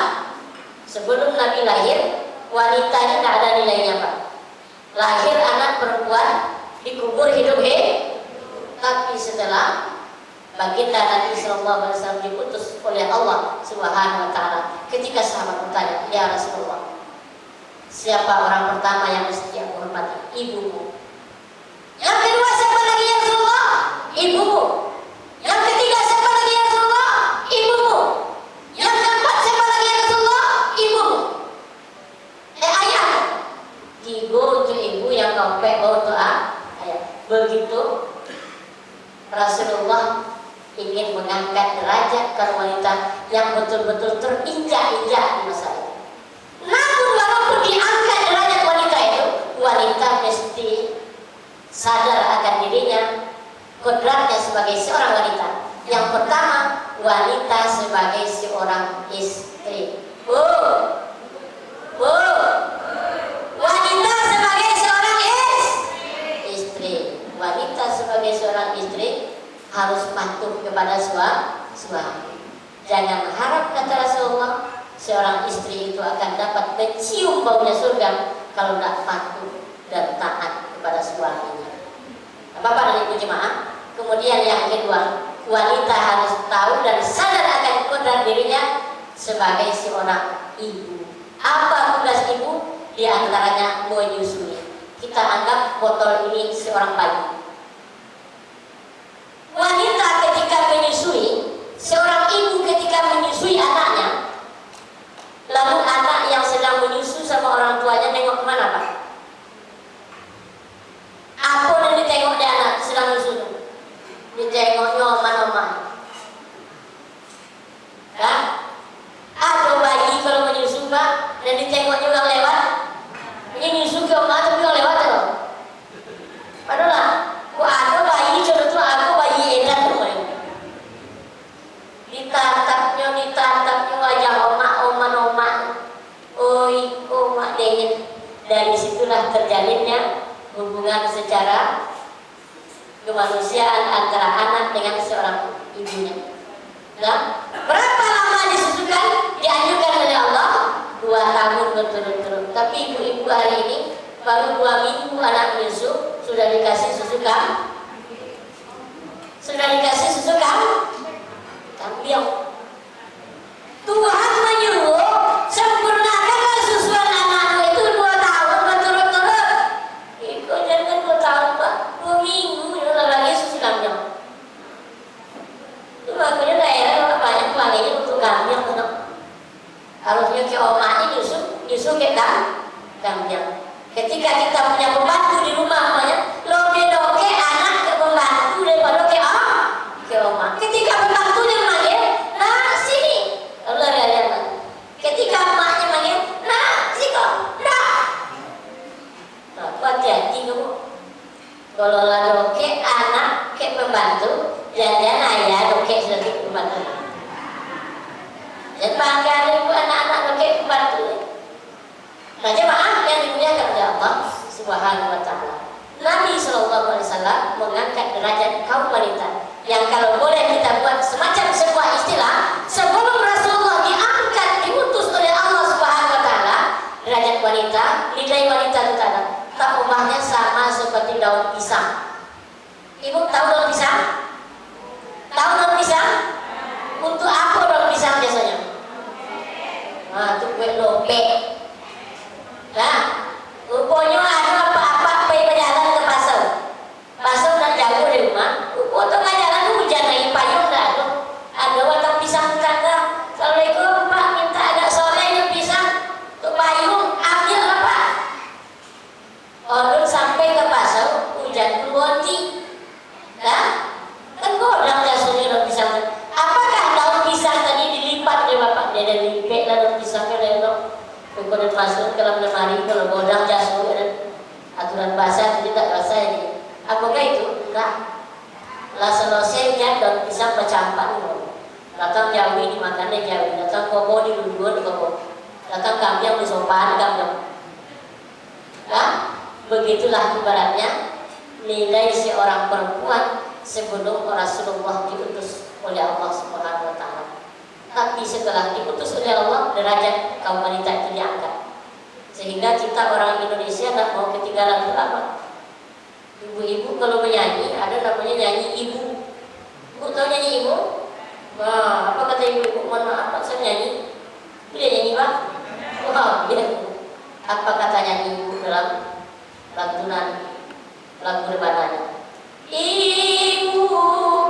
Sebelum Nabi lahir, wanita ini tidak ada nilainya, Pak. Lahir anak perempuan, dikubur hidup-hidup. Tapi setelah baginda Nabi SAW diutus oleh Allah Subhanahu wa Ta'ala, ketika sahabat bertanya, "Ya Rasulullah, siapa orang pertama yang mesti aku hormati?" "Ibumu." "Yang kedua siapa lagi ya Rasulullah?" "Ibumu." "Yang ketiga siapa lagi ya Rasulullah?" "Ibumu." "Yang keempat siapa lagi ya Rasulullah?" "Ibumu." Ayah. Tigo untuk ibu, yang keempat untuk ayah. Begitu Rasulullah ingin mengangkat derajat kaum wanita yang betul-betul terinjak-injak di masa ini. Namun walaupun diangkat derajat wanita itu, wanita mesti sadar akan dirinya, kodratnya sebagai seorang wanita. Yang pertama, wanita sebagai seorang istri. Wanita sebagai seorang istri. Wanita sebagai seorang istri harus patuh kepada suami. Jangan harap, kata Rasulullah, seorang istri itu akan dapat mencium baunya surga kalau tidak patuh dan taat kepada suaminya. Bapak dan Ibu jemaah, kemudian yang kedua, wanita harus tahu dan sadar akan kodrat dirinya sebagai seorang ibu. Apa tugas ibu? Di antaranya menyusui. Kita anggap botol ini seorang bayi. Wanita ketika menyusui, seorang ibu ketika menyusui anaknya, lalu anak yang sedang menyusu sama orang tuanya nengok kemana, Pak? Apa yang ditengok di anak sedang menyusu? Ditengoknya oma-oma. Kan? Ada bayi kalau menyusu, Pak, dan ditengoknya orang lewat. Ini nyusu ke oma tapi orang lewat loh. Padahal kok ada bayi contoh tuh, aku bayi edan tuh. Ditatapnya wajah oma. Oi, oma dingin. Dari situlah terjalinnya hubungan secara kemanusiaan antara anak dengan seorang ibunya. Nah, berapa lama disusukan? Dianjurkan oleh Allah 2 tahun berturut-turut. Tapi ibu-ibu hari ini baru 2 minggu anak menyusu sudah dikasih susu kambiong. Tuhan menyuruh sempurnakanlah susuan anakmu itu 2 tahun berturut-turut. Itu jangan 2 tahun, Pak, 2 minggu sudah lagi susu kambiong. Itu makanya daerah banyak wanginya untuk kambiong. Harusnya ke oma ini nyusu ke kambiong. Ketika kita punya pembantu di rumah, namanya lebih doke anak ke pembantu daripada ke oma. Ketika pembantunya manggil, nah sini, lalu ada. Ketika emaknya manggil, nah siko, nah. Nah, hati-hati kamu. Kalau lah doke anak ke pembantu, jangan ayah doke sudah ke pembantu. Dan bangga ibu anak-anak doke pembantu. Nah, jemaah yang dimuliakan oleh Allah Subhanahu wa Ta'ala, Nabi SAW mengangkat derajat kaum wanita yang kalau boleh kita buat semacam sebuah istilah, sebelum Rasulullah diangkat, diutus oleh Allah Subhanahu wa Ta'ala, derajat wanita, nilai wanita itu tak ubahnya sama seperti daun pisang. Ibu tahu daun pisang? Tahu daun pisang? Untuk apa daun pisang biasanya? Nah, untuk kue lope. Nah, rupanya ada apa-apa pergi berjalan ke pasar nak jauh dari rumah. Potong jalan hujan lagi, payung tak ada batang pisang tetangga. Assalamualaikum Pak, minta agak sore ini pisang untuk payung, ambil apa? Order sampai ke pasar, hujan berhenti. Nah, kan godang jasulnya daun pisang. Apakah daun pisang tadi dilipat oleh bapak? Dia lipet lah daun pisangnya lelok. Kemudian masuk ke dalam lemari, kalau godang jasuh dan aturan basah tidak basah ini. Apakah itu? Enggak. lah selesainya dan pisang bercampur datang jawi dimakannya jawi, datang kobo di duluan kobo, datang kambing di sopan kambing. Nah, begitulah ibaratnya nilai seorang perempuan sebelum Rasulullah diutus oleh Allah Subhanahu wa taala. Tapi setelah diutus oleh Allah, derajat kaum wanita itu diangkat. Sehingga kita orang Indonesia tak mau ketinggalan ulama. Ibu-ibu kalau menyanyi, ada namanya nyanyi ibu. Ibu tahu nyanyi ibu? Wah, apa kata ibu-ibu? Mohon maaf, Pak, saya nyanyi. Dia nyanyi, Pak? Wah, dia. Apa kata nyanyi ibu dalam lantunan lagu rebananya? Ibu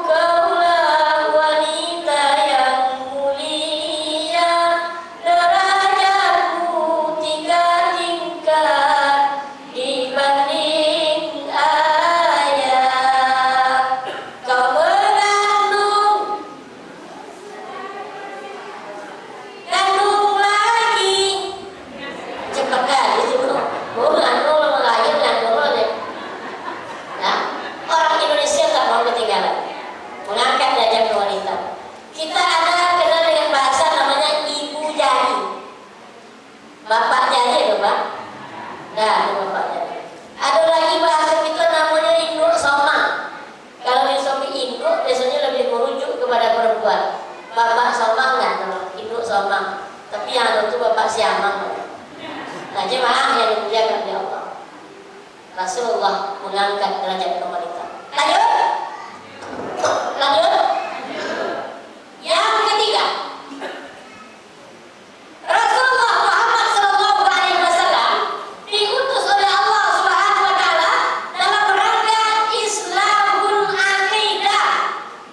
kaulah wanita yang mulia, derajatmu 3 tingkat dibanding ayah. Kau mengandung lagi cepat kali itu mengandung melahir ngandung deh. Nah, orang Indonesia tak mau ketinggalan mengangkat derajat wanita. Kita ada kenal dengan bahasa namanya ibu jadi, bapak jadi itu Pak. Nah, itu bapak jadi. Ada lagi bahasa kita namanya induk soma. Kalau di suami induk biasanya lebih merujuk kepada perempuan. Bapak soma enggak, induk soma. Tapi yang itu bapak siamang. Nah, jemaah yang dimuliakan oleh Allah, Rasulullah mengangkat derajat wanita. Lanjut. Yang ketiga, Rasulullah Muhammad Sallallahu Alaihi Wasallam diutus oleh Allah Subhanahu Wa Taala dalam rangka Islahul Aqidah,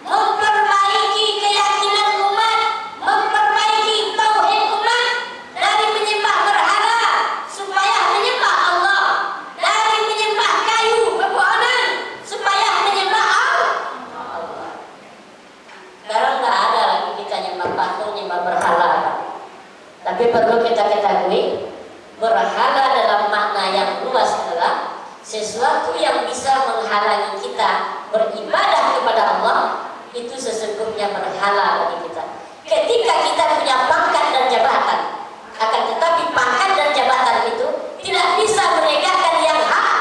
memperbaiki keyakinan umat, memperbaiki tauhid umat dari menyembah berhala supaya menyembah Allah, dari menyembah kayu pepohonan supaya menyembah Allah. Sekarang nggak ada lagi kita nyembah patung, nyembah berhala. Tapi perlu kita ketahui, berhala dalam makna yang luas adalah sesuatu yang bisa menghalangi kita beribadah kepada Allah. Itu sesungguhnya berhala bagi kita. Ketika kita punya pangkat dan jabatan, akan tetapi pangkat dan jabatan itu tidak bisa menegakkan yang hak,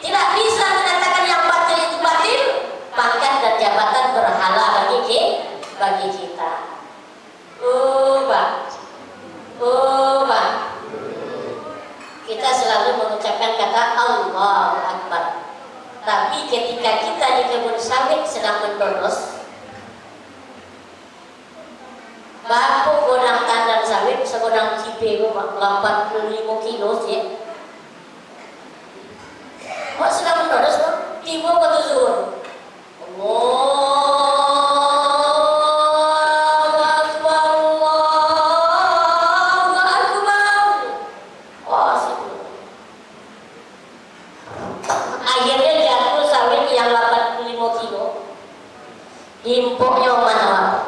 tidak bisa mengatakan yang batil itu batil. Pangkat dan jabatan berhala bagi kita. Pak. Kita selalu mengucapkan kata Allahu Akbar. Tapi ketika kita di kebun sawit sedang mendonos, bapu godang tandan sawit segodang cipe 85 kilo sih. Kok sedang mendonos kok? Tiba ke tuzur. Akhirnya jatuh sawit yang 85 kilo. Impoknya mana?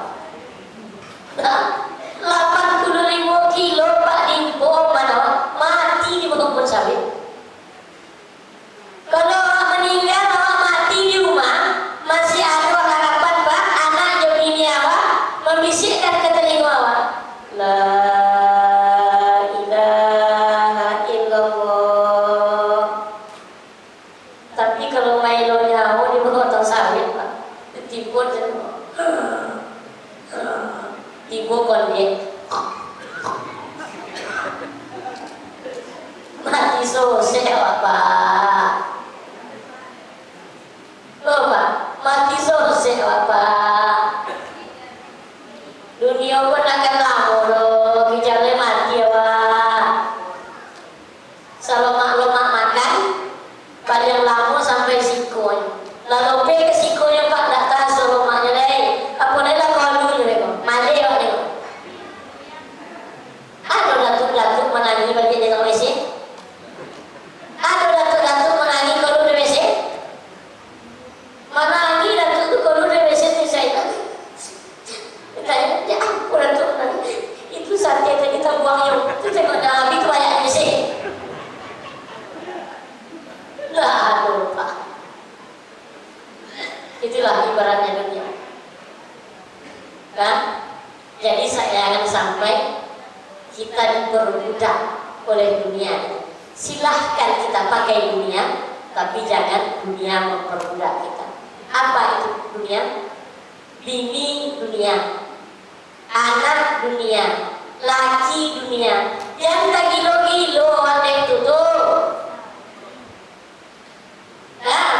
85 kilo Pak diimpok mana? Mati di kebun sawit. Kalau orang meninggal, orang mati di rumah, masih ada kita diperbudak oleh dunia. Silahkan kita pakai dunia, tapi jangan dunia memperbudak kita. Apa itu dunia? Bini dunia, anak dunia, laki dunia. Jangan tak gilo-gilo ada itu tuh. Nah,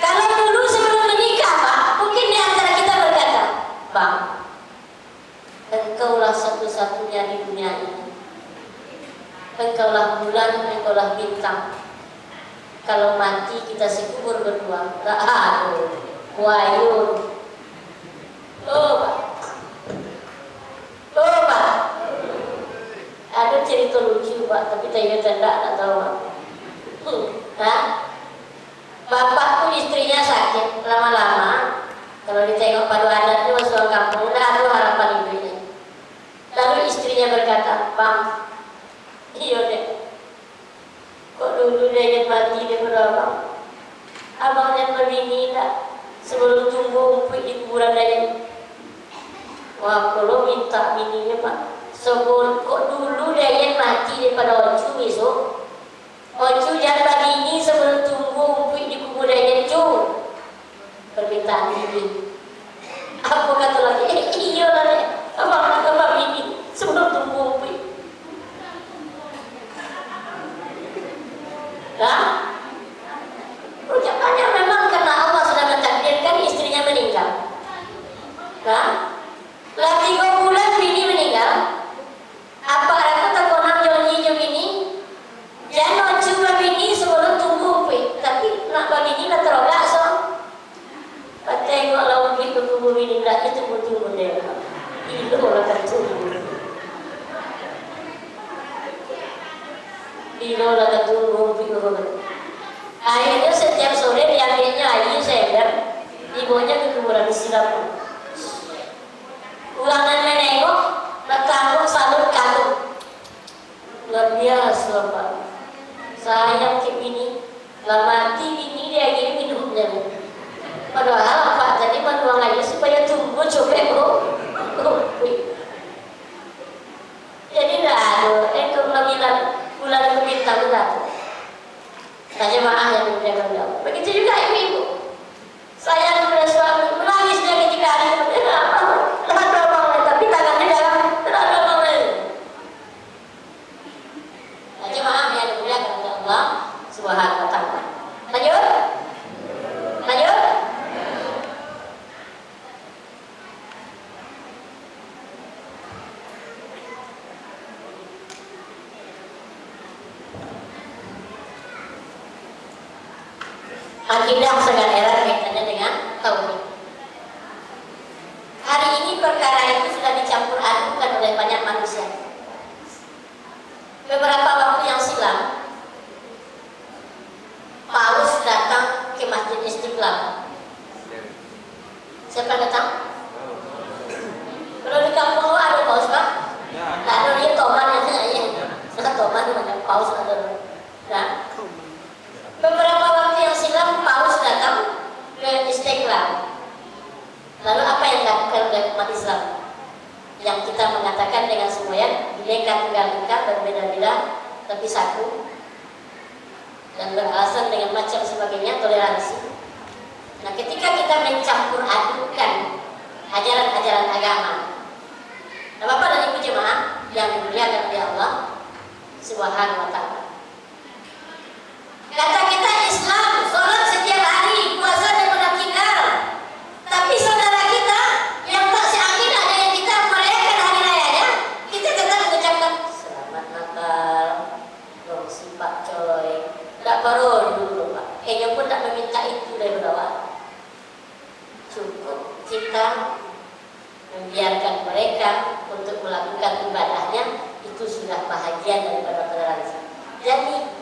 kalau dulu sebelum menikah Pak, mungkin di antara kita berkata, Bang, engkaulah satu-satunya di dunia ini. Engkaulah bulan, engkaulah bintang. Kalau mati kita sekubur berdua. Aduh, wayun. Oh Pak, oh Pak. Ada cerita lucu Pak, tapi saya tidak tahu Pak. Nah, bapakku istrinya sakit lama-lama. Kalau ditengok padu adatnya masuk orang kampung, tidak ada harapan hidupnya. Lalu istrinya berkata, Bang, iya deh, kok dulu dia ingin mati dia berapa? Abang dan berbini tak sebelum tunggu umpik di kuburan dia. Wah, kalau minta bininya Pak, sebelum kok dulu dia ingin mati daripada ocu besok. Ocu jangan bini sebelum tunggu umpik di kuburan dia cu. Permintaan bini. Aku kata lagi, iya lah deh, abang kata bini sebelum tunggu umpik. Nah, ucapannya memang karena Allah sudah mentakdirkan istrinya meninggal. Nah, lah 3 bulan bini meninggal. Apa aku tak janji jom ini? Jangan coba bini sebelum tunggu upi. Tapi nak bini nak terogak so. Tengok lawan gitu tunggu bini tak itu tunggu dia. Itu orang tertunggu. Bila dah tunggu bingung. Akhirnya setiap sore diambilnya air sender, ibunya ke kuburan silam. Ulangan menengok, bertanggung salut katung. Luar biasa Pak. Sayang ke bini, lah mati bini dia gini minumnya. Padahal Pak tadi menuang aja supaya tunggu copek Jadi dah ada, itu bulan bintang dah. Tanya maaf yang diberikan Allah. Begitu juga ibu. Saya kepada suami menangis dia ketika hari kemudian ada bang, tapi tangannya dalam ada bang. Tanya maaf yang diberikan Allah Subhanahu wa taala. Lanjut. Lanjut. Akidah sangat erat kaitannya dengan tauhid. Hari ini perkara itu sudah dicampur adukan oleh banyak manusia. Beberapa waktu yang silam, Paus datang ke Masjid Istiqlal. Siapa datang? Kalau di kampung ada Paus Pak? Tak ada, dia toman yang saya toman macam Paus ada. Nah, beberapa waktu yang silam Paus datang ke Istiqlal. Lalu apa yang dilakukan oleh umat Islam? Yang kita mengatakan dengan semuanya Bineka Tunggal Ika, berbeda-beda tapi satu, dan beralasan dengan macam sebagainya toleransi. Nah, ketika kita mencampur adukan ajaran-ajaran agama, nah, Bapak dan Ibu jemaah yang dimuliakan oleh Allah Subhanahu wa taala. Kata kita Islam, sholat setiap hari, puasa dan menakikal. Tapi saudara kita yang tak seakidah dengan kita merayakan hari rayanya, kita tetap mengucapkan selamat Natal, dong si Pak Coy. Tak perlu dulu Pak. Kayaknya pun tak meminta itu dari awal. Cukup kita membiarkan mereka untuk melakukan ibadahnya, itu sudah bahagian daripada toleransi. Jadi,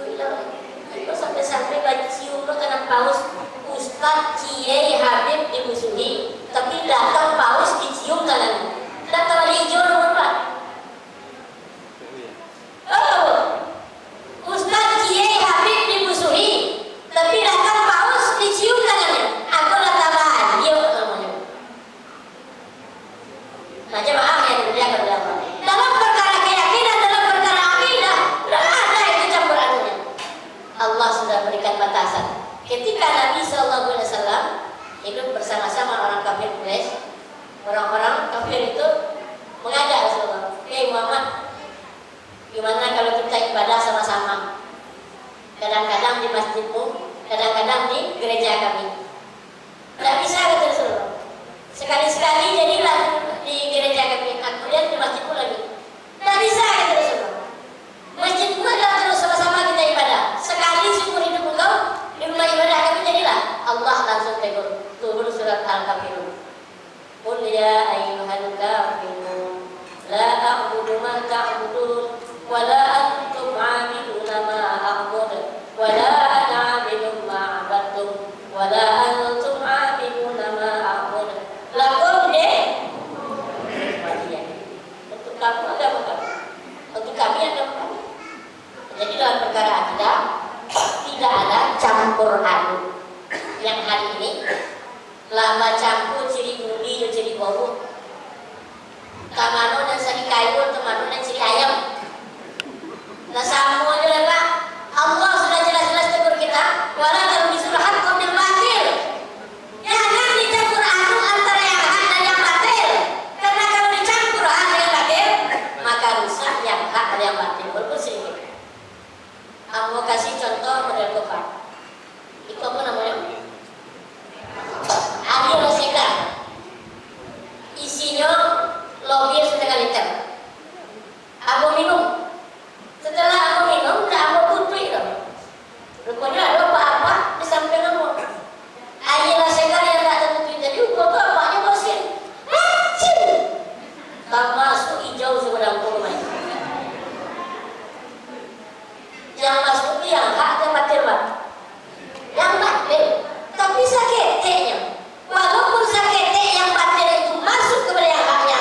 sampai-sampai cium karena Paus Ustaz Kiai Habib dimusuhi, tapi datang Paus dicium tangannya. Datang hijau nomor Pak. Oh, Ustaz Kiai Habib dimusuhi, tapi datang Paus dicium tangannya. Aku datang bahagia namanya. Nah, jemaah yang dimuliakan oleh Allah. Dalam perkara kayak ibadah sama-sama. Kadang-kadang di masjidmu, kadang-kadang di gereja kami. Tidak bisa kata Rasulullah. Sekali-sekali jadilah di gereja kami, kemudian di masjidmu lagi. Tidak bisa kata Rasulullah. Masjidmu adalah terus sama-sama kita ibadah. Sekali seumur hidup engkau di rumah ibadah kami jadilah. Allah langsung tegur. Turun surat Al-Kafirun. Qul ya ayyuhal kafirun la a'budu ma ta'budun wa la antum 'abiduna ma a'budu wa la ana 'abidun ma 'abadtum wa la antum 'abiduna ma a'budu lakum untuk kamu agama kamu, untuk kami agama kami. Jadi dalam perkara akidah tidak ada campur aduk. Yang hari ini lama campur ciri budi dan ciri bau, tamano dan sari kayu, tamano dan ciri ayam. Nah semua aja lah. Allah sudah jelas-jelas tegur kita. Wala kalau disuruh hak bil batil. Jangan dicampur aduk antara yang hak dan yang batil. Karena kalau dicampur hak dan yang batil, maka rusak yang hak dan yang batil. Walaupun sedikit. Aku kasih contoh model kofar. Itu apa namanya? Air segar. Isinya lobir setengah liter. Aku minum. Setelah aku minum, udah aku putih dong. Rupanya ada apa-apa di samping aku. Air segar yang tak tertutup jadi ukur tuh apanya bosin. Macin. Tak masuk hijau sebenarnya aku main. Yang masuk itu yang hak dan batil, Pak. Yang batil. Tapi sakitnya. Walaupun sakitnya yang batil itu masuk kepada yang haknya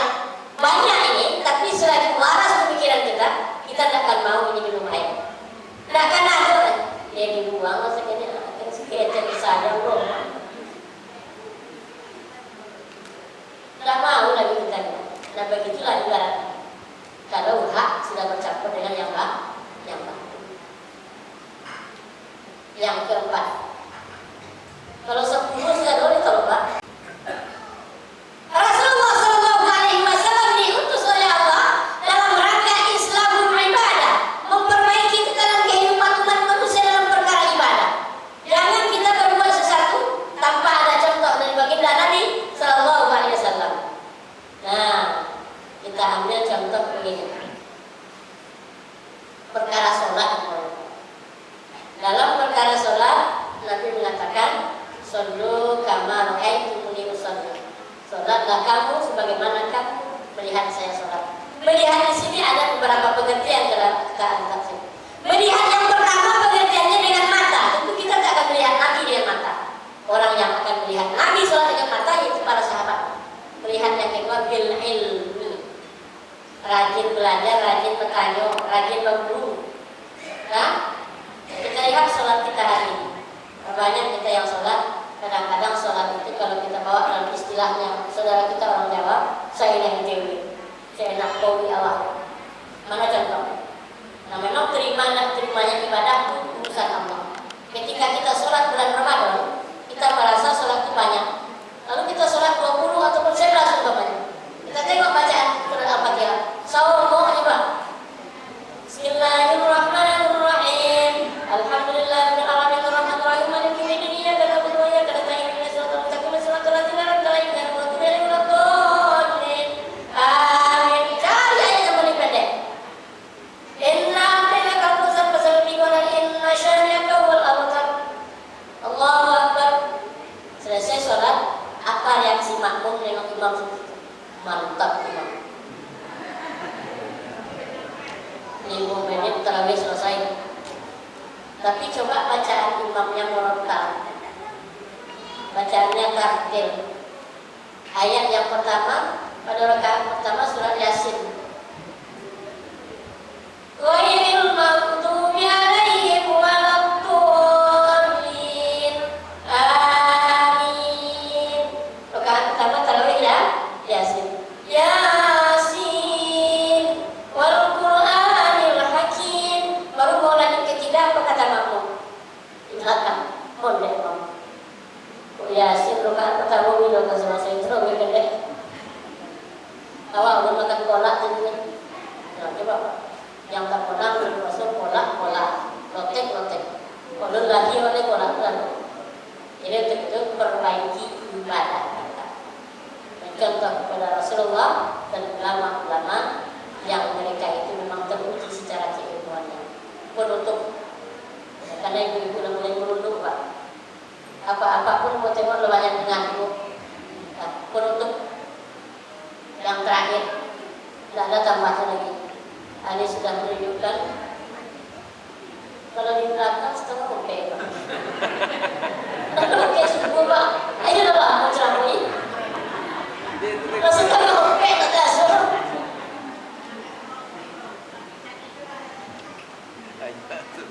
banyak ini, tapi selagi waras pemikiran kita tidak akan mau ini minum air. Tidak akan ada. Ya dibuang maksudnya akan sakitnya saja, bro. Tidak mau lagi kita. Nah begitulah ibarat. Kalau hak sudah bercampur dengan yang batil. Yang keempat, kalau 10 sudah boleh tahu Pak. Rasulullah SAW diutus oleh Allah dalam rangka Islamul ibadah, memperbaiki tekanan kehidupan umat manusia dalam perkara ibadah. Jangan kita berbuat sesuatu tanpa ada contoh dari baginda Nabi SAW. Nah, kita ambil contoh begini. Perkara sholat. Dalam perkara sholat, Nabi mengatakan, "Shollu kama ra'aitumuni usolli." Sholatlah kamu sebagaimana kamu melihat saya sholat. Melihat di sini ada beberapa pengertian dalam keadaan tafsir. Melihat yang pertama pengertiannya dengan mata. Tentu kita tidak akan melihat Nabi dengan mata. Orang yang akan melihat Nabi sholat dengan mata yaitu para sahabat. Melihat yang kedua bil ilmi. Rajin belajar, rajin bertanya, rajin berburu. Nah, kita lihat sholat kita hari ini. Banyak kita yang sholat. Kadang-kadang sholat itu kalau kita bawa dalam istilahnya saudara kita orang Jawa, saya enak dewi, saya enak kowi Allah. Mana contoh? Nah memang terimanya ibadah itu urusan Allah. Ketika kita sholat bulan Ramadan, kita merasa sholat itu banyak. Lalu kita sholat 20 ataupun 11 umpamanya. Kita tengok bacaan surat Al-Fatihah. Saum mau coba. Bismillahirrahmanirrahim. Alhamdulillahirabbil alamin arrahmanir rahim maliki yaumiddin iyyaka na'budu wa iyyaka nasta'in ihdinas siratal mustaqim siratal ladzina an'amta 'alaihim ghairil maghdubi 'alaihim waladdallin. Amin. Cari ayat yang paling pendek. Inna a'tainakal kautsar fasalli lillahi inna syani'aka huwal abtar. Allahu akbar. Selesai sholat, apa reaksi makmum dengan imam? Mantap imam. 5 menit tarawih selesai. Tapi coba bacaan imamnya murattal. Bacaannya tartil. Ayat yang pertama pada rakaat pertama surat Yasin. Ghairil maghdubi 'alaihim waladdallin. Amin. Rakaat pertama tarawih ya Yasin. Yasin wal Qur'anil Hakim. Baru mau lanjut ketiga apa kata makmum? Di belakang. Mondek kamu. Yasin rakaat pertama ini rakaat selesai terus gede. Awal belum makan kolak tadi. Nah, coba Pak. yang tak pernah berpuasa pola lotek kalau lagi oleh pola jadi untuk perbaiki ibadah kita contoh kepada Rasulullah dan ulama-ulama yang mereka itu memang teruji secara keilmuannya penutup karena ibu-ibu udah mulai merunduk Pak apa-apapun mau tengok lo banyak mengaku penutup yang terakhir tidak ada tambahnya lagi ini sudah menunjukkan kalau di belakang setengah oke Pak oke subuh Pak ayo lah Pak mau ceramui kalau setengah oke tak suruh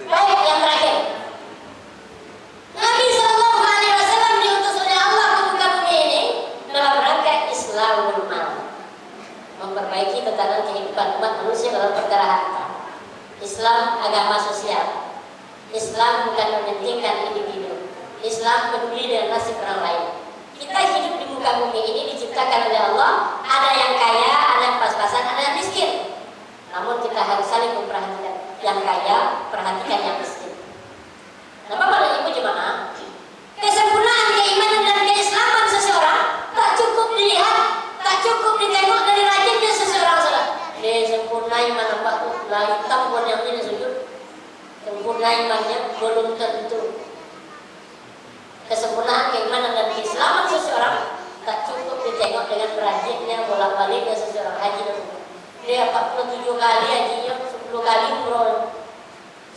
baik yang terakhir Nabi Sallallahu Alaihi Wasallam diutus oleh Allah ke muka bumi ini dalam rangka Islamul Mal memperbaiki tatanan kehidupan umat manusia dalam perkara harta. Islam agama sosial. Islam bukan mementingkan individu. Islam peduli dengan nasib orang lain. Kita hidup di muka bumi ini diciptakan oleh Allah. Ada yang kaya, ada yang pas-pasan, ada yang miskin. Namun kita harus saling memperhatikan. Yang kaya, perhatikan yang miskin. Nah, Bapak dan Ibu jemaah, kesempurnaan keimanan dan keislaman seseorang tak cukup dilihat, tak cukup ditengok dari rajinnya seseorang salah. Dia sempurna iman apa tuh? Lah hitam pun yang ini sujud. Sempurna imannya belum tentu. Kesempurnaan keimanan dan keislaman seseorang tak cukup ditengok dengan rajinnya bolak-baliknya seseorang haji dan umrah. Dia 47 kali hajinya, 10 kali umroh.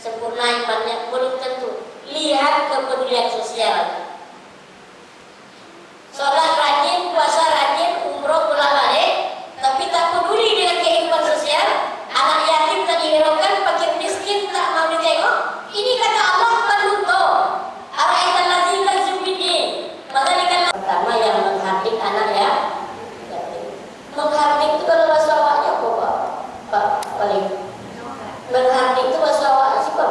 Sempurna imannya belum tentu. Lihat kepedulian sosial. Sholat rajin, puasa rajin, umroh bolak-balik, tapi tak peduli dengan kehidupan sosial. Anak yatim tak dihiraukan, fakir miskin tak mau ditengok. Ini kata Allah penutup. Ara'aital ladzi yukazzibu biddin. Padahal pertama yang menghardik anak ya. Menghardik itu kalau bahasa awaknya apa Pak? Paling menghardik itu bahasa awak sih Pak.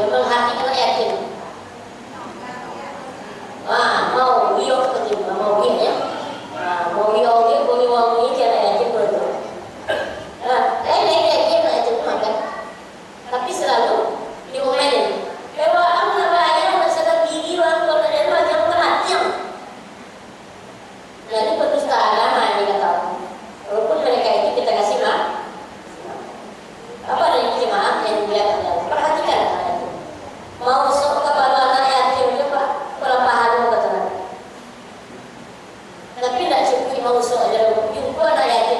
Menghardik anak yatim. Mau biok ketimbang mau biok ya. Mau biok dia boleh wangi dia anak yatim betul. Dia anak yatim makan. Tapi selalu diomelin. Bahwa anak ayah nak sadar diri orang kalau ada lu jangan perhatian. Jadi pendusta agama ini kata. Walaupun mereka itu kita kasih apa dari jemaah yang dia perhatikan anak itu. Mau sok kepada anak yatim itu Pak, pelampahan kata. Tapi tidak cukup mau sok aja. Jumpa anak yatim